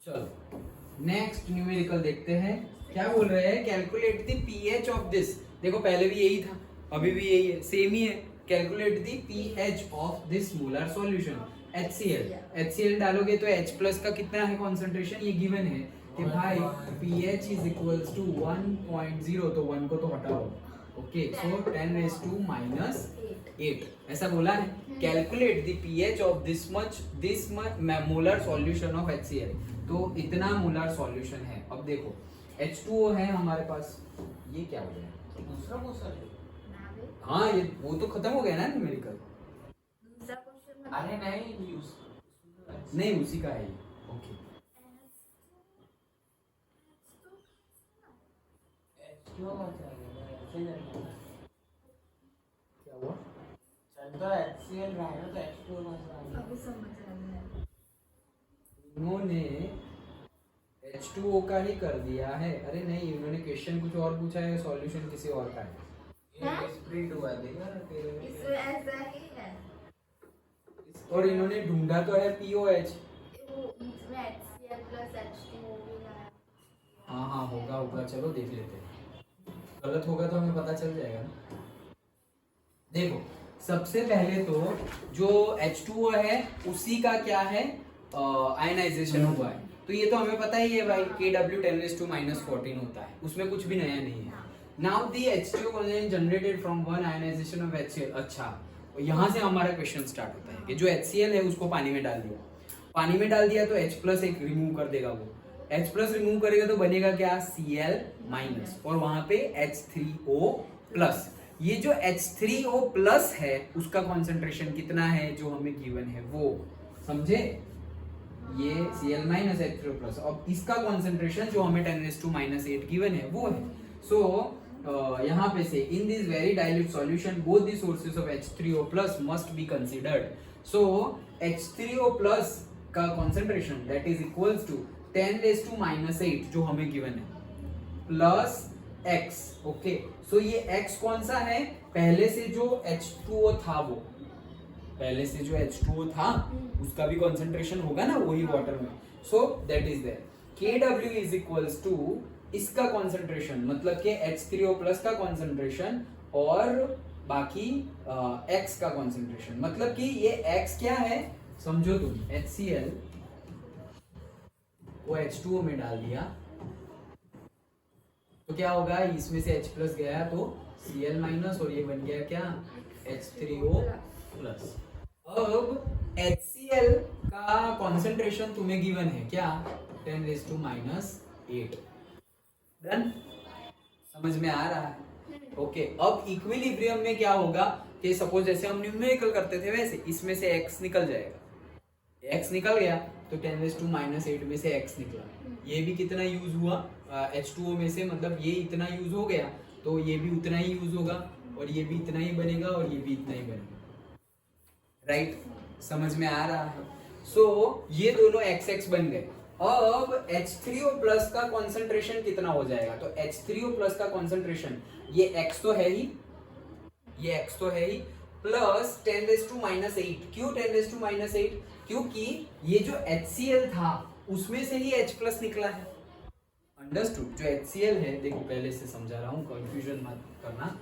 चलो नेक्स्ट न्यूमेरिकल देखते हैं क्या बोल रहे हैं। Calculate the pH of this. देखो पहले भी यही था अभी भी यही है, सेम ही है। Calculate the pH of this molar solution HCl। HCl डालोगे तो H प्लस का कितना है कॉन्सेंट्रेशन, ये गिवन है कि भाई pH इज इक्वल्स टू 1.0। तो 1 को तो हटाओ। ओके सो 10⁻⁸ ऐसा बोला है। Calculate the pH of this molar solution of HCl। तो इतना मोलर सॉल्यूशन है। अब देखो H2O है हमारे पास, ये क्या हो गया? दूसरा क्वेश्चन है। हाँ ये वो तो खत्म हो गया ना न्यूमेरिकल। दूसरा क्वेश्चन अरे नहीं नहीं उसी का है ये। ओके क्यों मत रहा ऐसे नहीं क्या हुआ? चल तो HCl रहा है तो H2O मत रहा। अभी समझ रहा है। उन्होंने H2O का ही कर दिया है। अरे नहीं उन्होंने क्वेश्चन कुछ और पूछा है, सॉल्यूशन किसी और का है। ये स्प्लिट हुआ देखा ना तेरे में। इसमें ऐसा ही है। और इन्होंने ढूंढा तो है POH। वो इसमें HCl plus H2O भी लाया। हाँ होगा होगा, चलो देख लेते हैं। गलत होगा तो हमें पता चल जाएगा ना। देखो सबसे पहले तो जो H2O है उसी का क्या है आयनाइजेशन हुआ है। तो ये तो हमें पता ही है भाई Kw 10⁻⁻14 होता है, उसमें कुछ भी नया नहीं है। Now the H2O component generated from one ionisation of HCl। अच्छा यहाँ से हमारा क्वेश्चन स्टार्ट होता है कि जो HCl है उसको पानी में डाल दिया, पानी में डाल दिया तो H प्लस एक रिमूव कर देगा। वो H प्लस रिमूव करेगा तो बनेगा क्या Cl माइनस और वहां पे H3O प्लस। ये जो H3O प्लस है उसका कॉन्सेंट्रेशन कितना है जो हमें गिवन है वो समझे। ये Cl माइनस H3O प्लस। अब इसका कॉन्सेंट्रेशन जो हमें 10⁻⁸ गिवन है वो है। सो यहाँ पे से in this very dilute solution both the sources of H3O plus must be considered. So H3O plus का concentration that is equals to 10⁻⁸ जो हमें गिवन है प्लस x। ओके सो ये x कौन सा है? पहले से जो H2O था वो पहले से जो H2O था उसका भी कॉन्सेंट्रेशन होगा ना वही वाटर में। So that is there Kw is equals to इसका कॉन्सेंट्रेशन मतलब कि H3O प्लस का कॉन्सेंट्रेशन और बाकी X का कॉन्सेंट्रेशन। मतलब कि ये X क्या है समझो तुम, HCl वो H2O में डाल दिया तो क्या होगा इसमें से H प्लस गया तो Cl माइनस और ये बन गया क्या H3O प्लस। अब HCl का कॉन्सेंट्रेशन तुम्हें गिवन है क्या 10⁻⁸। डन, समझ में आ रहा है? ओके अब इक्विलिब्रियम में क्या होगा कि सपोज जैसे हम न्यूमेरिकल करते थे वैसे इसमें से x निकल जाएगा। x निकल गया तो 10⁻⁸ में से x निकला। ये भी कितना यूज हुआ H2O में से, मतलब ये इतना यूज हो गया तो ये भी उतना ही यूज होगा और ये भी इतना ही बनेगा और ये भी इतना ही बनेगा। राइट, समझ में आ रहा है? सो ये दोनों XX बन गए। अब H3O प्लस का कॉन्सेंट्रेशन कितना हो जाएगा? तो H3O प्लस का कॉन्सेंट्रेशन ये X तो है ही ये x तो है ही, प्लस 10⁻⁸। क्यों 10⁻⁸? क्योंकि ये जो HCl था उसमें से ही H प्लस निकला है। अंडरस्टूड? जो HCl है, देखो पहले से समझा रहा हूँ, कंफ्यूजन मत करना।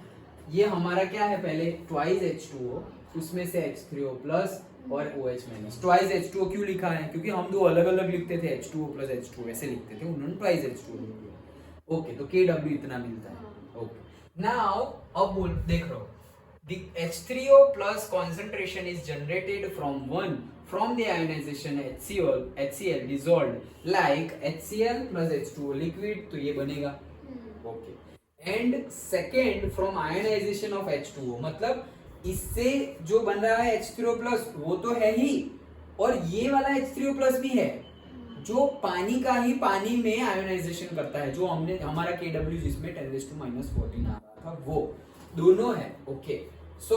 ये हमारा क्या है, पहले ट्वाइस H2O, उसमें से H3O प्लस और OH माइनस। ट्वाइस H2O क्यों लिखा है? क्योंकि हम दो अलग अलग लिखते थे, H2O प्लस H2O ऐसे लिखते थे, उन्होंने ट्वाइस H2O लिख दिया। ओके, तो KW इतना मिलता है। ओके, नाउ अब बोल, देख रहे हो, the H3O plus concentration is generated from the ionization HCl dissolved like HCl plus H2O liquid, तो ये बनेगा। Okay, and second from ionisation of H2O, मतलब इससे जो बन रहा है H3O प्लस वो तो है ही, और ये वाला H3O प्लस भी है जो पानी का ही पानी में आयोनाइजेशन करता है, जो हमने हमारा KW जिसमें 10⁻⁴ आ रहा था वो दोनों है। Okay, so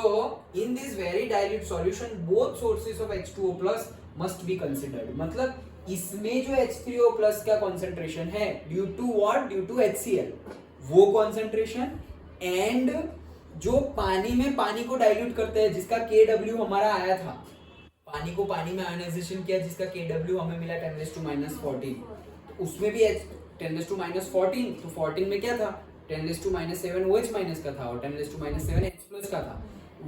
in this very dilute solution both sources of H2O plus must be considered, मतलब इसमें जो H3O plus का concentration है due to what? Due to HCl, वो concentration, and जो पानी में पानी को डाइल्यूट करते हैं जिसका KW हमारा आया था, पानी को पानी में आयोनाइजेशन किया जिसका KW हमें मिला 10⁻⁴, तो उसमें भी 10⁻⁴, तो 14 में क्या था, 10⁻⁷ OH माइनस का था और 10⁻⁷ H प्लस का था।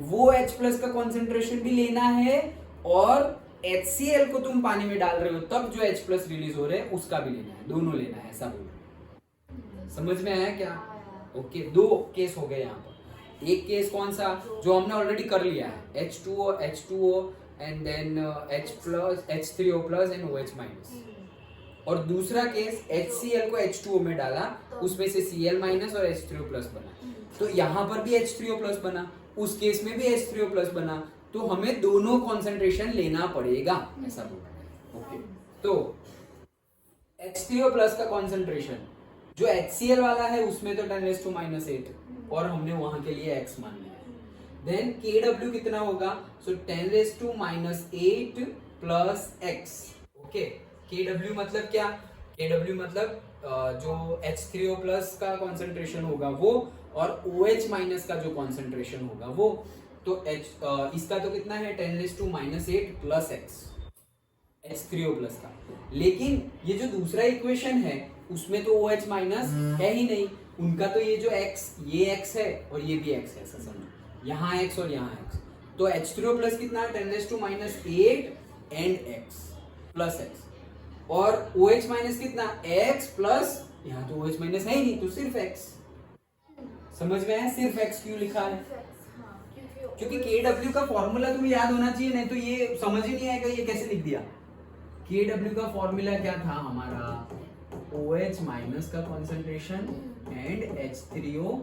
वो H प्लस का कॉन्सेंट्रेशन भी लेना है, और HCl को तुम पानी में डाल रहे हो तब जो H प्लस रिलीज हो रहे हैं उसका भी लेना है, दोनों लेना है, सब। समझ में आया क्या? ओके, दो केस हो गए यहाँ पर। एक केस कौन सा, जो हमने ऑलरेडी कर लिया है, H2O and then H plus H3O plus and OH minus, और दूसरा केस HCl को H2O में डाला, उसमें से Cl माइनस और H3O प्लस बना, तो यहाँ पर भी H3O प्लस बना, उस केस में भी H3O प्लस बना, तो हमें दोनों कॉन्सेंट्रेशन लेना पड़ेगा, ऐसा बोल रहे हैं। ओके, तो H3O प्लस का कॉन्सेंट्रेशन जो HCl वाला है उसमें तो 10⁻⁸, और हमने वहां के लिए x मान लिया। देन KW कितना होगा, सो 10⁻⁸ प्लस x। ओके, KW मतलब क्या, KW मतलब जो H3O प्लस का कॉन्सेंट्रेशन होगा वो, और OH माइनस का जो कॉन्सेंट्रेशन होगा वो, तो इसका तो कितना है 10⁻⁸ प्लस x, H3O प्लस का। लेकिन ये जो दूसरा इक्वेशन है उसमें तो OH माइनस है ही नहीं, उनका तो ये जो x, ये x है और ये भी x है, ऐसा समझो, यहाँ x और यहाँ x, तो H3O प्लस कितना है 10⁻⁸ एंड x प्लस x, और OH माइनस कितना x प्लस, यहाँ तो OH माइनस है ही नहीं, तो सिर्फ x। समझ में है सिर्फ x क्यों लिखा है? क्योंकि KW का फॉर्मूला तुम्हें याद होना चाहिए, नहीं तो ये समझ ही नहीं आएगा ये कैसे लिख दिया। KW का फॉर्मूला क्या था हमारा, OH माइनस का कॉन्सेंट्रेशन एंड H3O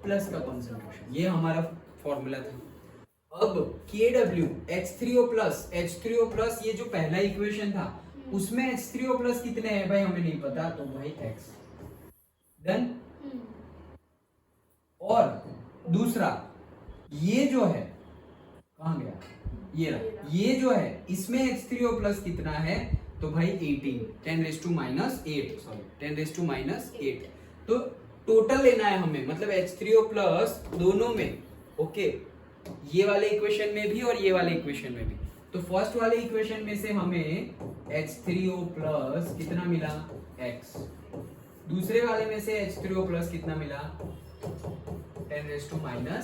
प्लस का कॉन्सेंट्रेशन, ये हमारा फॉर्मूला था। अब KW H3O प्लस ये जो पहला इक्वेशन था उसमें H3O प्लस कितने हैं भाई हमें नहीं पता, तो भाई x डन। और दूसरा ये जो है कहां गया, ये रहा, ये जो है इसमें H3O प्लस कितना है, तो भाई 18 10⁻⁸, तो टोटल लेना है हमें, मतलब H3O प्लस दोनों में। ओके, ये वाले इक्वेशन में भी और ये वाले इक्वेशन में भी, तो फर्स्ट वाले इक्वेशन में से हमें H3O प्लस कितना मिला x, दूसरे वाले में से H3O प्लस कितना मिला 10⁻⁸,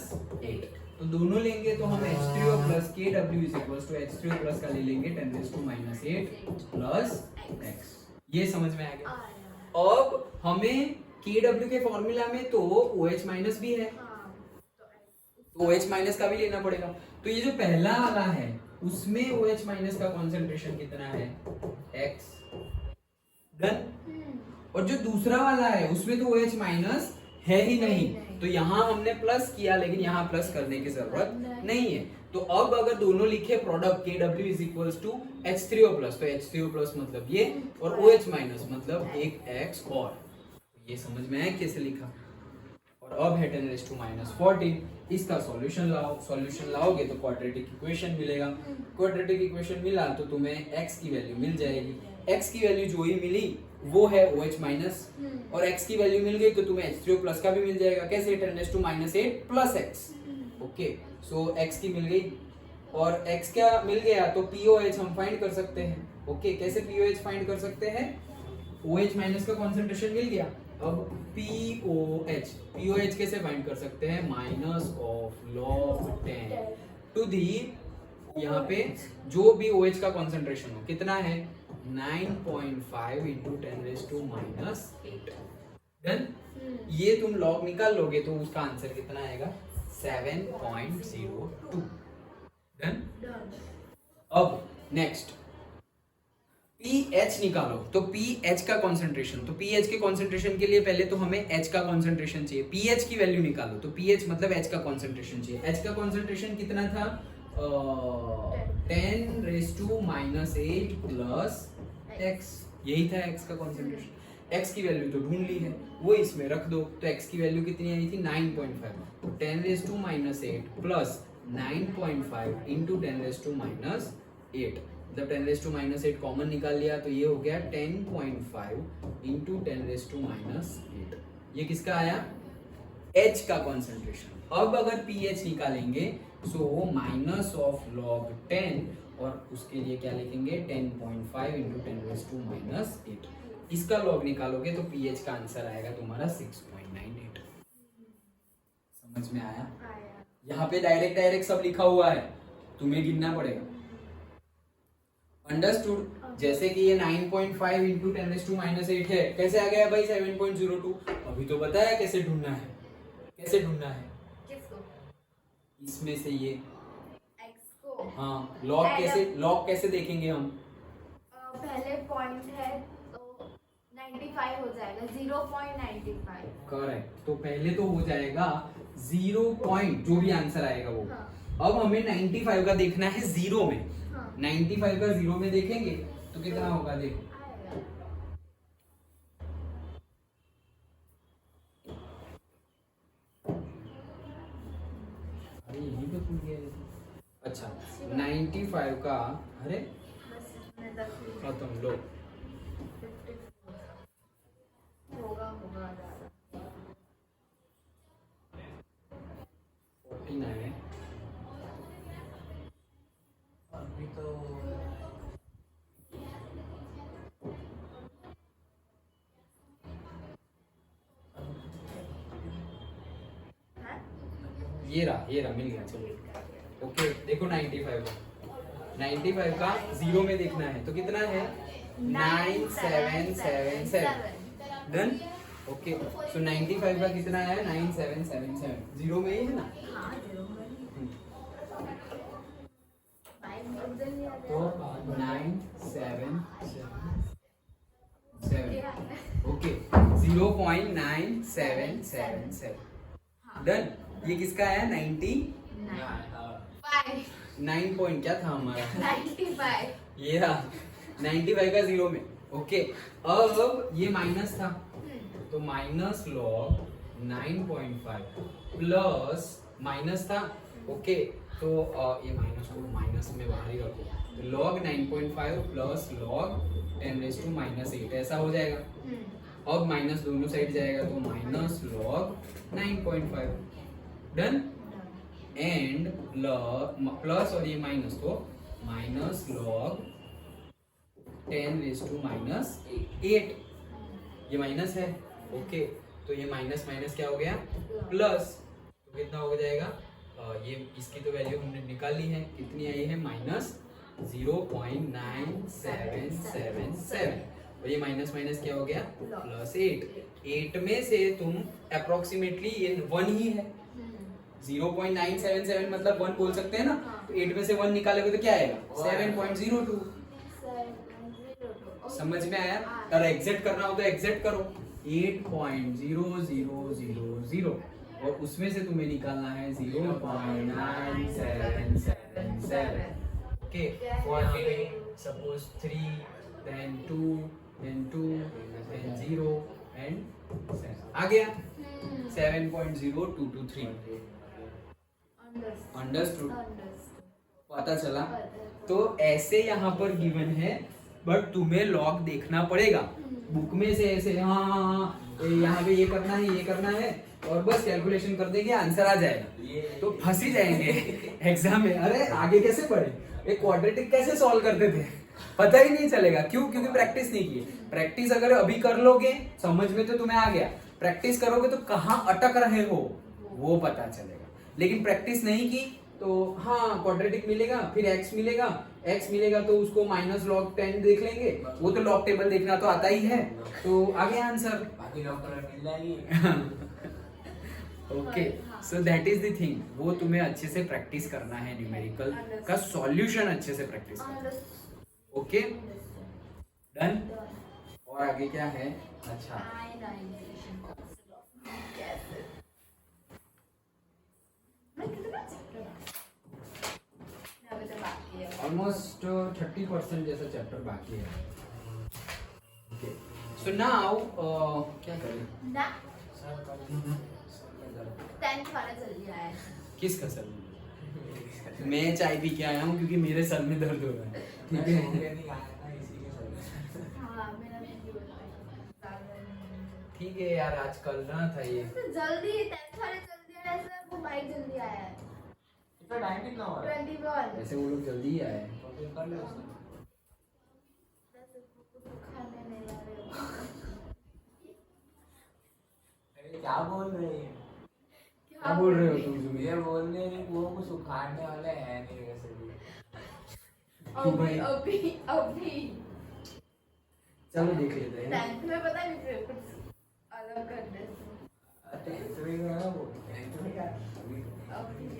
तो दोनों लेंगे तो हम H3O plus KW is equals to H3O plus का ले लेंगे 10⁻⁸ प्लस x। ये समझ में आ गया? अब हमें KW के फॉर्मूला में तो OH माइनस भी है, तो OH माइनस का भी लेना पड़ेगा, तो ये जो पहला वाला है उसमें OH माइनस का कॉन्सेंट्रेशन कितना है x डन, और जो दूसरा वाला है उसमें तो OH माइनस है ही नहीं, तो यहाँ हमने प्लस किया, लेकिन यहाँ प्लस करने की जरूरत नहीं है। तो अब अगर दोनों लिखे product KW is equals to H3O plus, तो H3O प्लस मतलब ये, और OH माइनस मतलब एक x, और ये समझ में आया कैसे लिखा। और अब है 10⁻⁴, इसका सॉल्यूशन लाओगे तो क्वाड्रेटिक इक्वेशन मिलेगा। क्वाड्रेटिक इक्वेशन मिला तो तुम्हें x की वैल्यू मिल जाएगी, x की वैल्यू जो ही मिली वो है OH माइनस, और x की वैल्यू मिल गई तो तुम्हें H3O प्लस का भी मिल जाएगा, कैसे 10⁻⁸ plus x, okay so x की मिल गई और x क्या मिल गया तो POH हम फाइंड कर सकते हैं। ओके कैसे POH फाइंड कर सकते हैं, OH माइनस का कॉन्सेंट्रेशन मिल गया। अब POH कैसे फाइंड कर सकते हैं, minus of log 10 to the यहाँ पे जो भी OH का कॉन्सेंट्रेशन हो कितना है 9.5 इंटू 10⁻⁻8। डन। ये तुम लॉग निकाल लोगे तो उसका आंसर कितना आएगा 7.02। डन। अब नेक्स्ट pH निकालो तो pH का कॉन्सेंट्रेशन, तो pH के कॉन्सेंट्रेशन के लिए पहले तो हमें H का कॉन्सेंट्रेशन चाहिए। pH की वैल्यू निकालो तो pH मतलब H का कॉन्सेंट्रेशन चाहिए। H का कॉन्सेंट्रेशन कितना था 10⁻⁻8 प्लस x, यही था x का कॉन्सेंट्रेशन। x की वैल्यू तो ढूंढ ली है वो इसमें रख दो तो x की वैल्यू कितनी आई थी 9.5 तो 10⁻⁻8 प्लस 9.5 इंटू 10⁻⁻8 मतलब 10⁻⁻8 कॉमन निकाल लिया तो ये हो गया 10.5 इंटू 10⁻⁻8। ये किसका आया H का कॉन्सेंट्रेशन। अब अगर pH निकालेंगे सो माइनस ऑफ log 10 और उसके लिए क्या लिखेंगे 10.5 इंटू 10⁻⁻8। इसका log निकालोगे तो pH का आंसर आएगा तुम्हारा 6.98। समझ में आया? यहाँ पे डायरेक्ट सब लिखा हुआ है, तुम्हें गिनना पड़ेगा। अंडरस्टूड? जैसे कि ये 9.5 इंटू 10⁻⁻8 है, कैसे आ गया भाई 7.02? अभी तो बताया कैसे ढूंढना है, कैसे ढूंढना है इसमें से ये x को। हाँ लॉग कैसे देखेंगे हम, पहले पॉइंट है तो 95 हो जाएगा 0.95। करेक्ट। तो पहले तो हो जाएगा 0 पॉइंट जो भी आंसर आएगा वो। हाँ। अब हमें 95 का देखना है जीरो में। हाँ। 95 का जीरो में देखेंगे तो कितना होगा देख आएगा। अरे यही तो पूछ गया ये। अच्छा 95 का अरे खत्म लो होगा ज्यादा 49 अभी तो है? ये रहा मिल गया चलो। ओके देखो 95 का जीरो में देखना है तो कितना है 9777। डन। ओके सो 95 का कितना है 9777 जीरो में ही है ना। हाँ, 0 में। तो 9777 ओके 0.9777। डन। ये किसका है 99 पॉइंट क्या था हमारा 95। ये रहा 95 का जीरो में। ओके अब ये माइनस था तो माइनस लॉग 9.5 प्लस माइनस था। ओके तो ये माइनस को माइनस में बाहर ही रखो तो लॉग 9.5 प्लस लॉग 10⁻⁻8 ऐसा हो जाएगा। अब माइनस दोनों साइड जाएगा तो minus log 9.5। Done. And plus और ये माइनस तो माइनस लॉग 10⁻⁸8। ये माइनस है। ओके तो ये माइनस माइनस क्या हो गया प्लस तो कितना हो जाएगा ये इसकी तो वैल्यू हमने निकाल ली है कितनी आई है माइनस 0.9777 और ये माइनस माइनस क्या हो गया प्लस 8 में से तुम अप्रोक्सीमेटली ये 1 ही है 0.977 मतलब 1 बोल सकते हैं ना। तो 8 में से 1 निकालोगे तो क्या आएगा 7.02। समझ में आया? और एग्जैक्ट करना हो तो एग्जैक्ट करो 8.0000 और उसमें से तुम्हें निकालना है 0.9777। Okay suppose 3 then 2 then 2 then 0 and 7 आ गया 7.0223। अंडरस्टूड? पता चला? तो ऐसे यहाँ पर गिवन है बट तुम्हें लॉग देखना पड़ेगा बुक में से ऐसे हाँ यहाँ पे ये करना है और बस कैलकुलेशन कर देंगे, आंसर आ जाएगा। तो फंस ही जाएंगे एग्जाम में। अरे आगे कैसे पढ़े, एक क्वाड्रेटिक कैसे सॉल्व करते थे, पता ही नहीं चलेगा। क्यों? क्योंकि प्रैक्टिस नहीं की। प्रैक्टिस अगर अभी कर लोगे समझ में तो तुम्हें आ गया, प्रैक्टिस करोगे तो कहाँ अटक रहे हो वो पता चलेगा। लेकिन प्रैक्टिस नहीं की तो हाँ क्वाड्रेटिक मिलेगा, फिर x मिलेगा तो उसको माइनस log 10 देख लेंगे, वो तो लॉग टेबल देखना तो आता ही है, तो आ गया आंसर। बाकी डॉक्टर मिल जाएगी। Okay, so that is the thing, वो तुम्हें अच्छे से प्रैक्टिस करना है, न्यूमेरिकल का सॉल्यूशन अच्छे से प्रैक्टिस करना है। Okay done. और आगे क्या है? अच्छा ऑलमोस्ट 30% जैसा चैप्टर बाकी है। ओके सो नाउ क्या करें? ना 10th वाला जल्दी आया है। किसका सर? मैं चाय पी के आया हूँ क्योंकि मेरे सर में दर्द हो रहा है। ठीक है हाँ मेरा भी होता है। ठीक है यार, आज कल ना था ये जल्दी 10th वाले जल्दी आया सर, वो बाइक जल्दी आया है। इतना टाइम कितना हो रहा है? 21 वैसे वो लोग जल्दी ही आए हैं। तो फिर कर ले उसको। खाने नहीं आ रहे हो। अरे क्या बोल रहे हैं? क्या बोल रहे हो तुम? जुमी? ये बोल रहे हैं वो कुछ उखाड़ने वाले हैं नहीं वैसे भी। अभी अभी अभी चलो देख लेते हैं। 10th में पता नहीं फिर कुछ अलग कर दे। टेंथ में क्या है वो? टेंथ में क्या है? अभी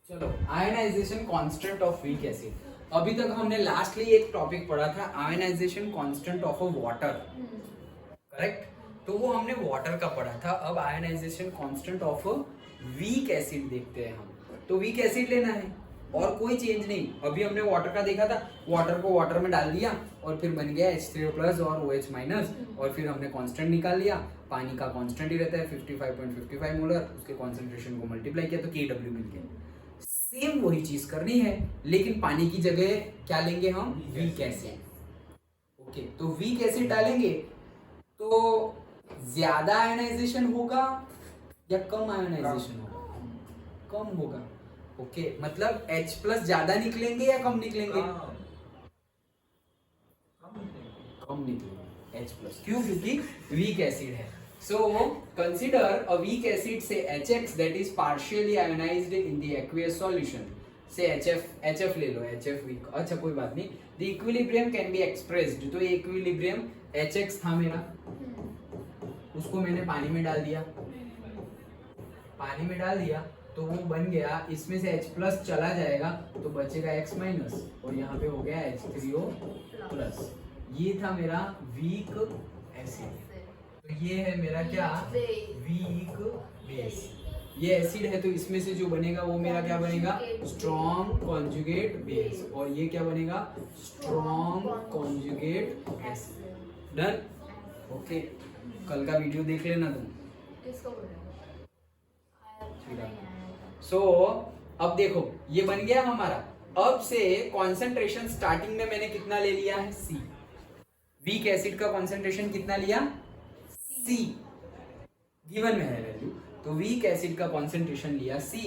चलो ionisation constant of weak acid. अभी तक हमने लास्टली एक टॉपिक पढ़ा था ionisation constant of a water, correct? तो वो हमने वाटर का पढ़ा था। अब ionisation constant of a weak acid देखते हैं हम। तो वीक एसिड लेना है और कोई चेंज नहीं। अभी हमने वाटर का देखा था, वाटर को वाटर में डाल दिया और फिर बन गया H3O+ और OH- और फिर हमने कांस्टेंट निकाल लिया। पानी का कांस्टेंट ही रहता है 55.55 मोलर, उसके कॉन्सेंट्रेशन को मल्टीप्लाई किया तो Kw मिल गया। सेम वही चीज करनी है, लेकिन पानी की जगह क्या लेंगे हम? Weak acid. ओके, तो वीक एसिड डालेंगे तो ज्यादा आयनाइजेशन होगा या कम आयनाइजेशन होगा? कम होगा। ओके, मतलब H+ ज्यादा निकलेंगे या कम निकलेंगे? कम निकलेंगे H+। क्यों? क्योंकि वीक एसिड है। So consider a weak acid, say HX, that is partially ionized in the aqueous solution. Say HF ले लो, HF weak। अच्छा कोई बात नहीं। The equilibrium can be expressed। तो ये equilibrium HX था मेरा, उसको मैंने पानी में डाल दिया। पानी में डाल दिया तो वो बन गया, इसमें से H+ चला जाएगा तो बचेगा X- और यहाँ पे हो गया H3O+। ये था मेरा वीक एसिड। तो ये है मेरा क्या? Weak base. ये एसिड है तो इसमें से जो बनेगा वो मेरा क्या बनेगा? Strong conjugate base. और ये क्या बनेगा? Strong conjugate acid. Done. Okay, कल का वीडियो देख लेना तुम। किसको बोल रहे हो? सो अब देखो ये बन गया हमारा। अब से कॉन्सेंट्रेशन स्टार्टिंग में मैंने कितना ले लिया है? C। वीक एसिड का कॉन्सेंट्रेशन कितना लिया? C। गिवन में है वैल्यू, तो वीक एसिड का कॉन्सेंट्रेशन लिया C।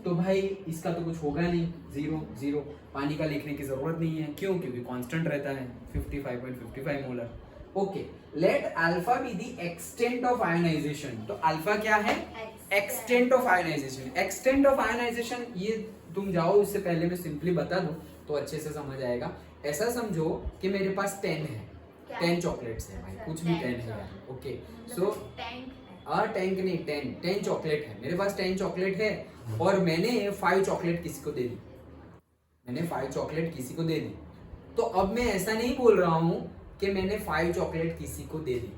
तो भाई इसका तो कुछ होगा नहीं, 0 पानी का लिखने की जरूरत नहीं है। क्यों? क्योंकि कांस्टेंट रहता है 55.55 molar. Okay, let alpha be the extent of ionisation. तो अल्फा क्या है? Extent of ionisation. Extent of ionisation ये तुम जाओ, इससे पहले मैं सिंपली बता दूं तो अच्छे से समझ आएगा। ऐसा समझो कि मेरे पास 10 है, 10 चॉकलेट्स है भाई, कुछ भी 10 है यार। ओके, सो टैंक नहीं, 10 चॉकलेट है मेरे पास। 10 चॉकलेट है और मैंने 5 चॉकलेट किसी को दे दी। मैंने 5 चॉकलेट किसी को दे दी। तो अब मैं ऐसा नहीं बोल रहा हूं कि मैंने 5 चॉकलेट किसी को दे दी,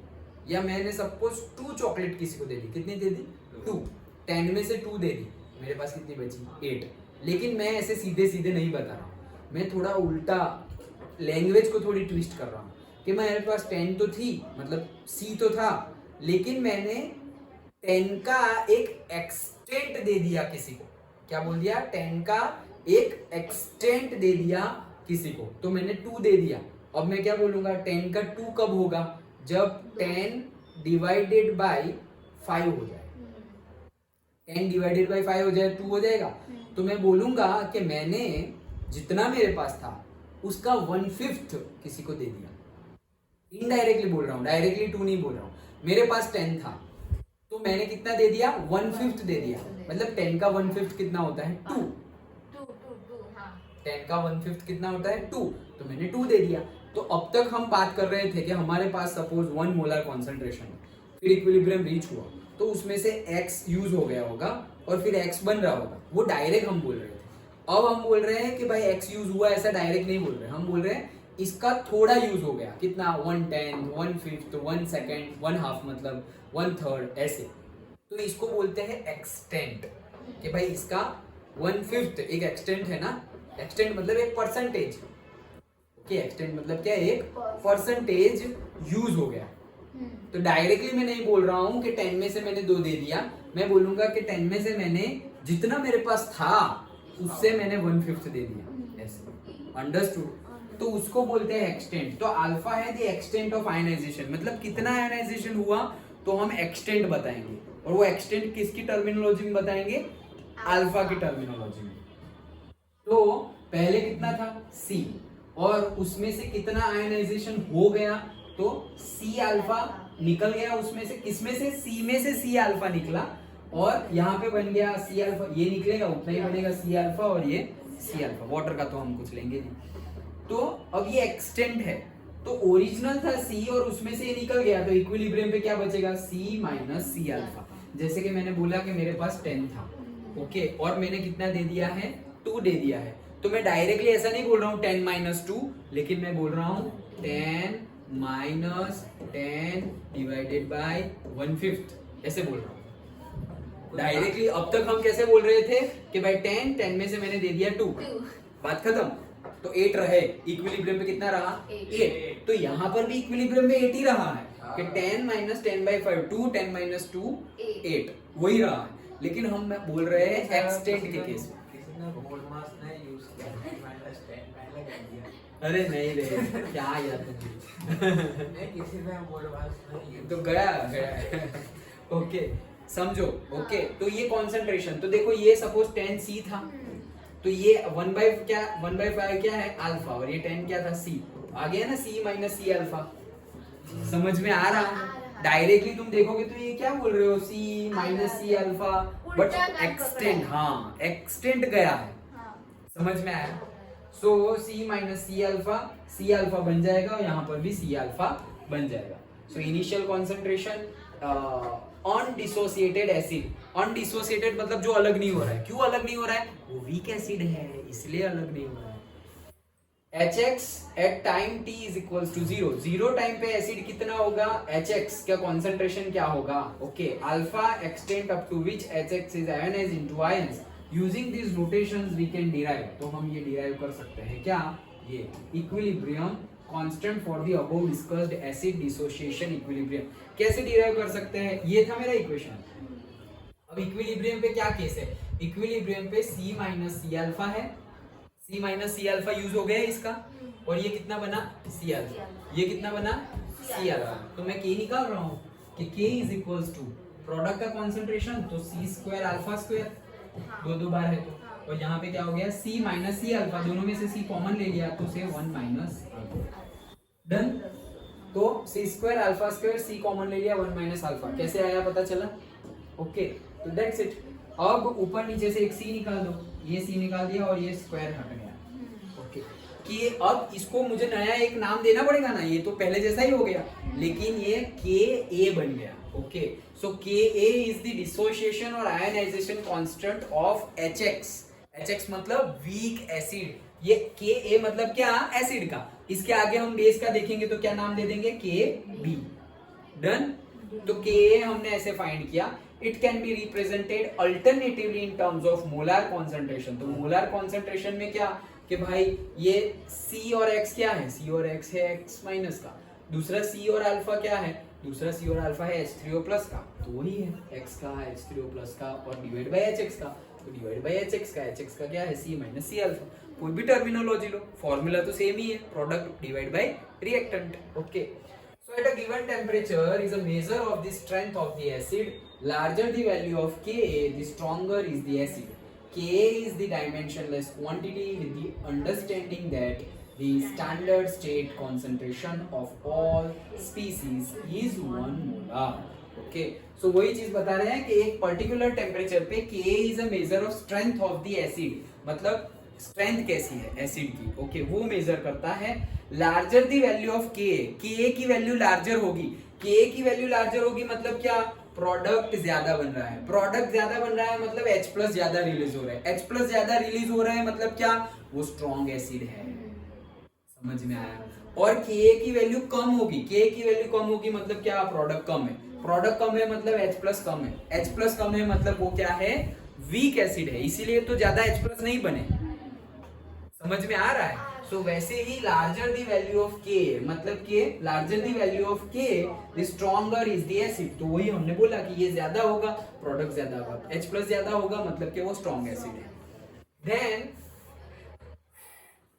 या मैंने सपोज 2 चॉकलेट किसी को दे दी। कितनी दे दी? 2। 10 में से 2 दे दी, मेरे पास कितनी बची? 8। लेकिन मैं ऐसे सीधे सीधे नहीं बता रहा हूँ, मैं थोड़ा उल्टा लैंग्वेज को थोड़ी ट्विस्ट कर रहा हूँ कि मेरे पास 10 तो थी, मतलब C तो था, लेकिन मैंने 10 का एक एक्सटेंट दे दिया किसी को। क्या बोल दिया? 10 का एक एक्सटेंट दे दिया किसी को, तो मैंने 2 दे दिया। अब मैं क्या बोलूंगा? 10 का 2 कब होगा? जब 10 डिवाइडेड बाय 5 हो जाए, 10 डिवाइडेड बाई 5 हो जाए 2 हो जाएगा। तो मैं बोलूंगा कि मैंने जितना मेरे पास था उसका 1/5 किसी को दे दिया। इनडायरेक्टली बोल रहा हूँ, डायरेक्टली 2 नहीं बोल रहा हूँ। मेरे पास 10 था तो मैंने कितना दे दिया, 1/5 दे दिया। मतलब 10 का 1/5 कितना होता है, 2। 10 का 1/5 कितना होता है, 2। तो मैंने 2 दे दिया। तो अब तक हम बात कर रहे थे कि हमारे पास सपोज 1 मोलर कॉन्सेंट्रेशन है, फिर इक्विलिब्रियम रीच हुआ तो उसमें से x यूज हो गया होगा और फिर x बन रहा होगा, वो डायरेक्ट हम बोल रहे थे। अब हम बोल रहे हैं कि भाई x यूज हुआ, ऐसा डायरेक्ट नहीं बोल रहे, हम बोल रहे हैं इसका थोड़ा यूज हो गया, कितना, 1/10, 1/5, 1 सेकेंड, 1/2 मतलब 1/3 ऐसे। तो इसको बोलते हैं एक्सटेंट, कि भाई इसका 1/5 एक एक्सटेंट है ना। एक्सटेंट मतलब एक परसेंटेज, ओके, एक्सटेंट मतलब क्या, एक परसेंटेज यूज हो गया। तो डायरेक्टली मैं नहीं बोल रहा हूं कि 10 में से मैंने 2 दे दिया, मैं बोलूंगा कि 10 में से मैंने जितना मेरे पास था उससे मैंने 1/5 दे दिया, ऐसे। अंडरस्टूड? तो उसको बोलते हैं एक्सटेंट। तो अल्फा है द एक्सटेंट ऑफ आयनाइजेशन, मतलब कितना आयनाइजेशन हुआ तो हम एक्सटेंट बताएंगे, और वो एक्सटेंट किसकी टर्मिनोलॉजी में बताएंगे, अल्फा की टर्मिनोलॉजी में। तो पहले कितना था, C, और उसमें से कितना आयनाइजेशन हो गया, तो C अल्फा निकल गया उसमें से, किसमें से, C में से C अल्फा निकला, और यहाँ पे बन गया C अल्फा, ये निकलेगा उतना ही बनेगा C अल्फा, और ये C अल्फा। वाटर का तो हम कुछ लेंगे नहीं। तो अब ये एक्सटेंट है, तो ओरिजिनल था C और उसमें से ये निकल गया, तो इक्विलिब्रियम पे क्या बचेगा, C माइनस C अल्फा। जैसे कि मैंने बोला कि मेरे पास 10 था, ओके, और मैंने कितना दे दिया है, 2 दे दिया है। तो मैं डायरेक्टली ऐसा नहीं बोल रहा हूँ 10 माइनस 2, लेकिन मैं बोल रहा हूँ 10 माइनस 10 डिवाइडेड बाय 1/5, ऐसे बोल रहा हूँ डायरेक्टली। अब तक हम कैसे बोल रहे थे कि भाई 10 में से मैंने दे दिया 2, बात खत्म। तो 8 रहे, इक्विलिब्रियम पे कितना रहा, 8। तो यहाँ पर भी इक्विलिब्रियम पे 8 ही रहा है कि 10 माइनस 10 बाई 5 2, 10 माइनस 2 8, वही रहा है। लेकिन हम बोल रहे हैं एक्सटेंट के केस में। किसी ने बोल मास नहीं यूज किया, -10 पहले कर दिया। अरे नहीं रे, क्या याद है नहीं, किसी ने बोल मास नहीं तो गया ओके, समझो, ओके। तो ये कॉन्सेंट्रेशन, तो देखो ये सपोज 10C था, तो ये 1/5 क्या है, अल्फा, और ये 10 क्या था, C। आ गया ना, C माइनस C अल्फा। समझ में आ रहा? डायरेक्टली तुम देखोगे तो ये क्या बोल रहे हो, C minus C alpha, but extent, हाँ एक्सटेंट गया है, समझ में आया? सो C माइनस C अल्फा बन जाएगा, और यहाँ पर भी C अल्फा बन जाएगा। So initial concentration undissociated acid, undissociated मतलब जो अलग नहीं हो रहा है। क्यों अलग नहीं हो रहा है, वो वीक एसिड है, इसलिए अलग नहीं हो रहा है। HX at time t is equals to 0, 0 time पे एसिड कितना होगा, HX का कॉन्सेंट्रेशन क्या होगा, okay, alpha extent up to which HX is ionized into ions. Using these notations we can derive, तो हम ये derive कर सकते हैं क्या, ये equilibrium constant for the above discussed acid dissociation equilibrium। कैसे derive कर सकते हैं, ये था मेरा इक्वेशन। अब इक्विलिब्रियम पे क्या केस है, इक्विलिब्रियम पे C माइनस C अल्फा है, C minus C alpha use हो गया है इसका, और ये कितना बना, C अल्फा, ये कितना बना, C अल्फा। तो मैं K निकाल रहा हूँ कि K is equals to product का कॉन्सेंट्रेशन, तो C स्क्वायर अल्फा स्क्वायर, दो बार है तो, और यहाँ पे क्या हो गया, C माइनस C अल्फा, दोनों में से C कॉमन ले लिया तो से 1 माइनस अल्फा, डन। तो C square alpha square, C common ले लिया, 1 माइनस अल्फा, कैसे आया पता चला, ओके। तो दैट्स इट। अब ऊपर नीचे से एक C निकाल दो, ये C निकाल दिया और ये स्क्वायर हट गया, ओके। कि अब इसको मुझे नया एक नाम देना पड़ेगा ना, ये तो पहले जैसा ही हो गया, लेकिन ये Ka बन गया, okay. So Ka is the dissociation और ionisation constant of HX। HX मतलब वीक एसिड, ये Ka मतलब क्या, एसिड का। इसके आगे हम बेस का देखेंगे तो क्या नाम दे देंगे, Kb, डन। तो Ka हमने ऐसे फाइंड किया। It can be represented alternatively in terms of molar concentration। तो molar concentration में क्या कि भाई ये C और X क्या है, C और X है X माइनस का, दूसरा C और अल्फा क्या है, दूसरा C और अल्फा है H3O प्लस का, तो वही है X का H3O प्लस का, और डिवाइड बाय HX का, तो डिवाइड बाय HX का, HX का क्या है, C माइनस C अल्फा। कोई भी टर्मिनोलॉजी लो, फॉर्मूला तो सेम ही है, product divide by reactant, okay. So at a given temperature is a measure of the strength of the acid larger the value of Ka, the stronger is the acid. Ka is the dimensionless quantity with the understanding that the standard state concentration of all species is 1 molar. Okay, so वही चीज बता रहे हैं कि एक particular temperature पे Ka is a measure of strength of the acid, मतलब strength कैसी है एसिड की, ओके वो मेजर करता है. लार्जर द वैल्यू ऑफ के की वैल्यू लार्जर होगी. के की वैल्यू लार्जर होगी मतलब क्या, प्रोडक्ट ज्यादा बन रहा है. प्रोडक्ट ज्यादा बन रहा है मतलब H+ ज्यादा रिलीज हो रहा है. H+ ज्यादा रिलीज हो रहा है मतलब क्या, वो स्ट्रॉन्ग एसिड है. समझ में आया. और के की वैल्यू कम होगी. के की वैल्यू कम होगी मतलब क्या, प्रोडक्ट कम है. प्रोडक्ट कम है मतलब H+ कम है. H+ कम है मतलब वो क्या है, वीक एसिड है. इसीलिए तो ज्यादा H+ नहीं बने. समझ में आ रहा है. सो वैसे ही लार्जर द वैल्यू ऑफ के मतलब के, लार्जर द वैल्यू ऑफ के the stronger is the acid. तो वही हमने बोला कि ये ज्यादा होगा, प्रोडक्ट ज्यादा होगा. H+ ज्यादा होगा मतलब कि वो स्ट्रॉन्ग एसिड है. Then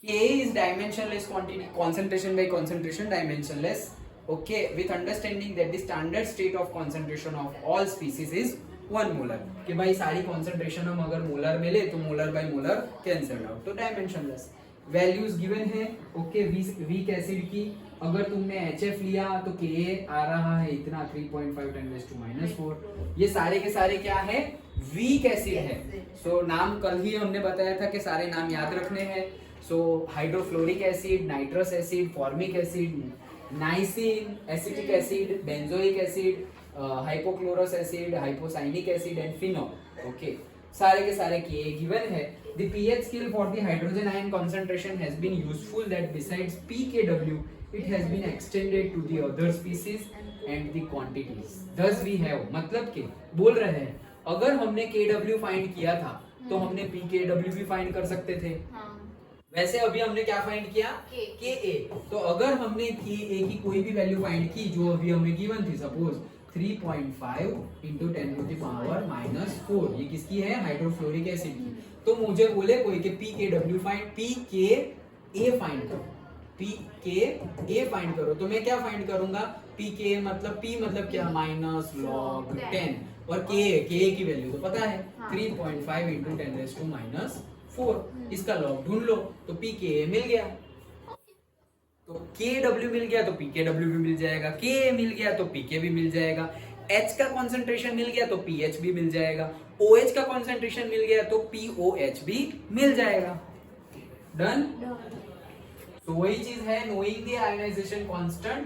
K is dimensionless quantity, concentration by concentration dimensionless. Okay, with understanding that the standard state of concentration of all species is 1 molar. कि भाई सारी concentration हम अगर मोलर में ले तो molar by molar cancel out, तो डायमेंशनलेस. वैल्यूज गिवन है. ओके, वीक एसिड की अगर तुमने HF लिया तो Ka आ रहा है इतना 3.5 10 - 4. ये सारे के सारे क्या है, वीक एसिड है. सो नाम कल ही हमने बताया था कि सारे नाम याद रखने हैं. So hydrofluoric acid, nitrous acid, formic acid, niacin, acetic acid, benzoic acid, hypochlorous acid, hypocyanic acid and phenol. Okay, सारे के सारे Ka गिवन है. The pH scale for the hydrogen ion concentration has been useful that besides pKw it has been extended to the other species and the quantities. Thus we have, मतलब कि बोल रहे हैं अगर हमने Kw फाइंड किया था तो हमने pKw भी फाइंड कर सकते थे. वैसे अभी हमने क्या फाइंड किया, Ka. तो अगर हमने Ka की कोई भी वैल्यू फाइंड की जो अभी हमें गिवन थी, सपोज 3.5 × 10⁻⁴, ये किसकी है, हाइड्रोफ्लोरिक एसिड की. तो मुझे बोले कोई कि pKw फाइंड, pKa फाइंड करो, pKa फाइंड करो. तो मैं क्या फाइंड करूंगा, pK मतलब p मतलब क्या, -log10, और Ka की वैल्यू तो पता है 3.5 × 10⁻⁴. इसका लॉग ढूंढ लो तो pKa मिल गया. तो Kw मिल गया तो pKw भी मिल जाएगा. Ka मिल गया तो pK भी मिल जाएगा. H का कंसंट्रेशन मिल गया तो pH भी मिल जाएगा. OH का कंसंट्रेशन मिल गया तो POH भी मिल जाएगा. डन. तो वही चीज है, knowing the ionization constant,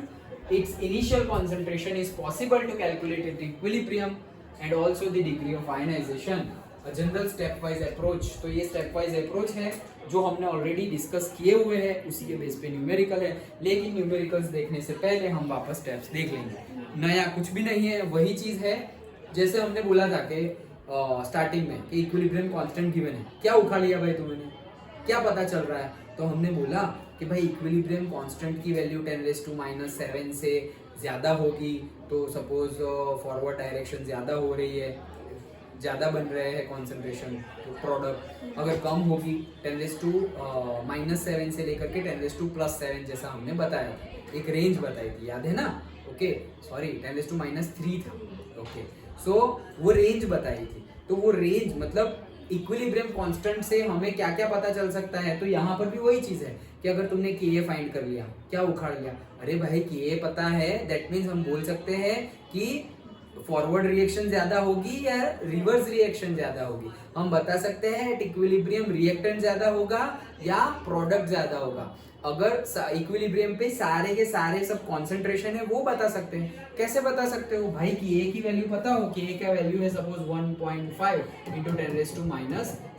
its initial concentration is possible to calculate the equilibrium and also the degree of ionization. A general stepwise approach. तो ये stepwise approach है जो हमने ऑलरेडी डिस्कस किए हुए हैं, उसी के बेस पे न्यूमेरिकल है. लेकिन न्यूमेरिकल्स देखने से पहले हम वापस स्टेप्स देख लेंगे. नया कुछ भी नहीं है, वही चीज है जैसे हमने बोला था कि स्टार्टिंग में कि इक्विलिब्रियम कांस्टेंट गिवन है. क्या उठा लिया भाई तुमने, क्या पता चल रहा है. तो हमने बोला कि भाई इक्विलिब्रियम कांस्टेंट की वैल्यू 10⁻⁷ से ज्यादा होगी तो सपोज फॉरवर्ड डायरेक्शन ज्यादा हो रही है, ज्यादा बन रहे हैं कॉन्सेंट्रेशन, तो प्रोडक्ट अगर कम होगी 10⁻⁷ से लेकर के 10⁻+7 जैसा हमने बताया था, एक रेंज बताई थी, याद है ना. ओके, सॉरी 10⁻³ था. ओके, सो वो रेंज बताई थी. तो वो रेंज मतलब इक्विलिब्रियम कांस्टेंट से हमें क्या क्या पता चल सकता है. तो यहाँ पर भी वही चीज है कि अगर तुमने Ka फाइंड कर लिया, क्या उखाड़ लिया, अरे भाई Ka पता है, दैट मीन्स हम बोल सकते हैं कि फॉरवर्ड रिएक्शन ज्यादा होगी या रिवर्स रिएक्शन ज्यादा होगी. हम बता सकते हैं इक्विलिब्रियम रिएक्टेंट ज्यादा होगा या प्रोडक्ट ज्यादा होगा. अगर इक्विलिब्रियम पे सारे के सारे सब कॉन्सेंट्रेशन है वो बता सकते हैं. कैसे बता सकते हो भाई, कि A की वैल्यू पता हो, कि A का वैल्यू है सपोज 1.5 ×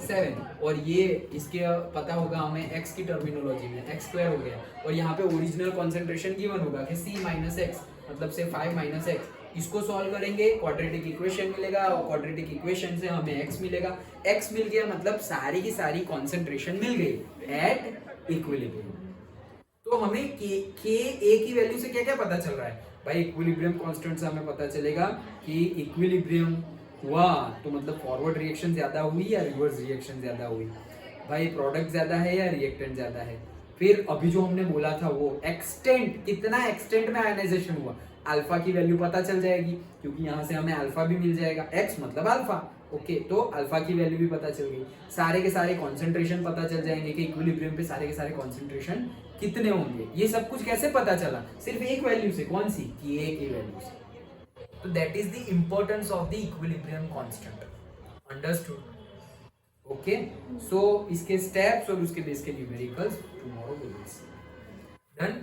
10⁻⁷, और ये इसके पता होगा हमें x की टर्मिनोलॉजी में x² हो गया, और यहाँ पे ओरिजिनल कॉन्सेंट्रेशन गिवन होगा कि C - x मतलब से 5 - x. इसको सॉल्व करेंगे, क्वाड्रेटिक इक्वेशन मिलेगा, और क्वाड्रेटिक इक्वेशन से हमें x मिलेगा. x मिल गया मतलब सारी की सारी कॉन्सेंट्रेशन मिल गई एट इक्विलिब्रियम. तो हमें Ka की वैल्यू से क्या क्या पता चल रहा है भाई, इक्विलिब्रियम कांस्टेंट से हमें पता चलेगा कि इक्विलिब्रियम हुआ तो मतलब फॉरवर्ड रिएक्शन ज्यादा हुई या रिवर्स रिएक्शन ज्यादा हुई, भाई प्रोडक्ट ज्यादा है या रिएक्टेंट ज्यादा है. फिर अभी जो हमने बोला था वो एक्सटेंट, कितना एक्सटेंट में आयनाइजेशन हुआ, अल्फा की वैल्यू पता चल जाएगी, क्योंकि यहाँ से हमें अल्फा भी मिल जाएगा, x मतलब अल्फा। ओके, तो अल्फा की वैल्यू भी पता चल गई, सारे के सारे कॉन्सेंट्रेशन पता चल जाएंगे कि इक्विलिब्रियम पे सारे के सारे कॉन्सेंट्रेशन कितने होंगे। ये सब कुछ कैसे पता चला? सिर्फ एक वैल्यू से, कौन सी? Ka की वैल्यू से। तो that is the importance of the equilibrium constant. Understood? Okay, so इसके स्टेप्स और उसके बेस के numericals tomorrow will be see. Done?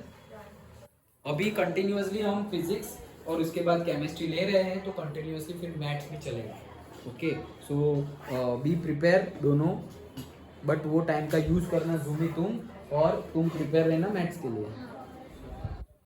अभी कंटिन्यूअसली हम फिजिक्स और उसके बाद केमिस्ट्री ले रहे हैं, तो कंटिन्यूअसली फिर मैथ्स भी चलेगा। ओके, सो बी प्रिपेयर दोनों, बट वो टाइम का यूज करना जूमी तुम, और तुम प्रिपेयर रहना मैथ्स के लिए।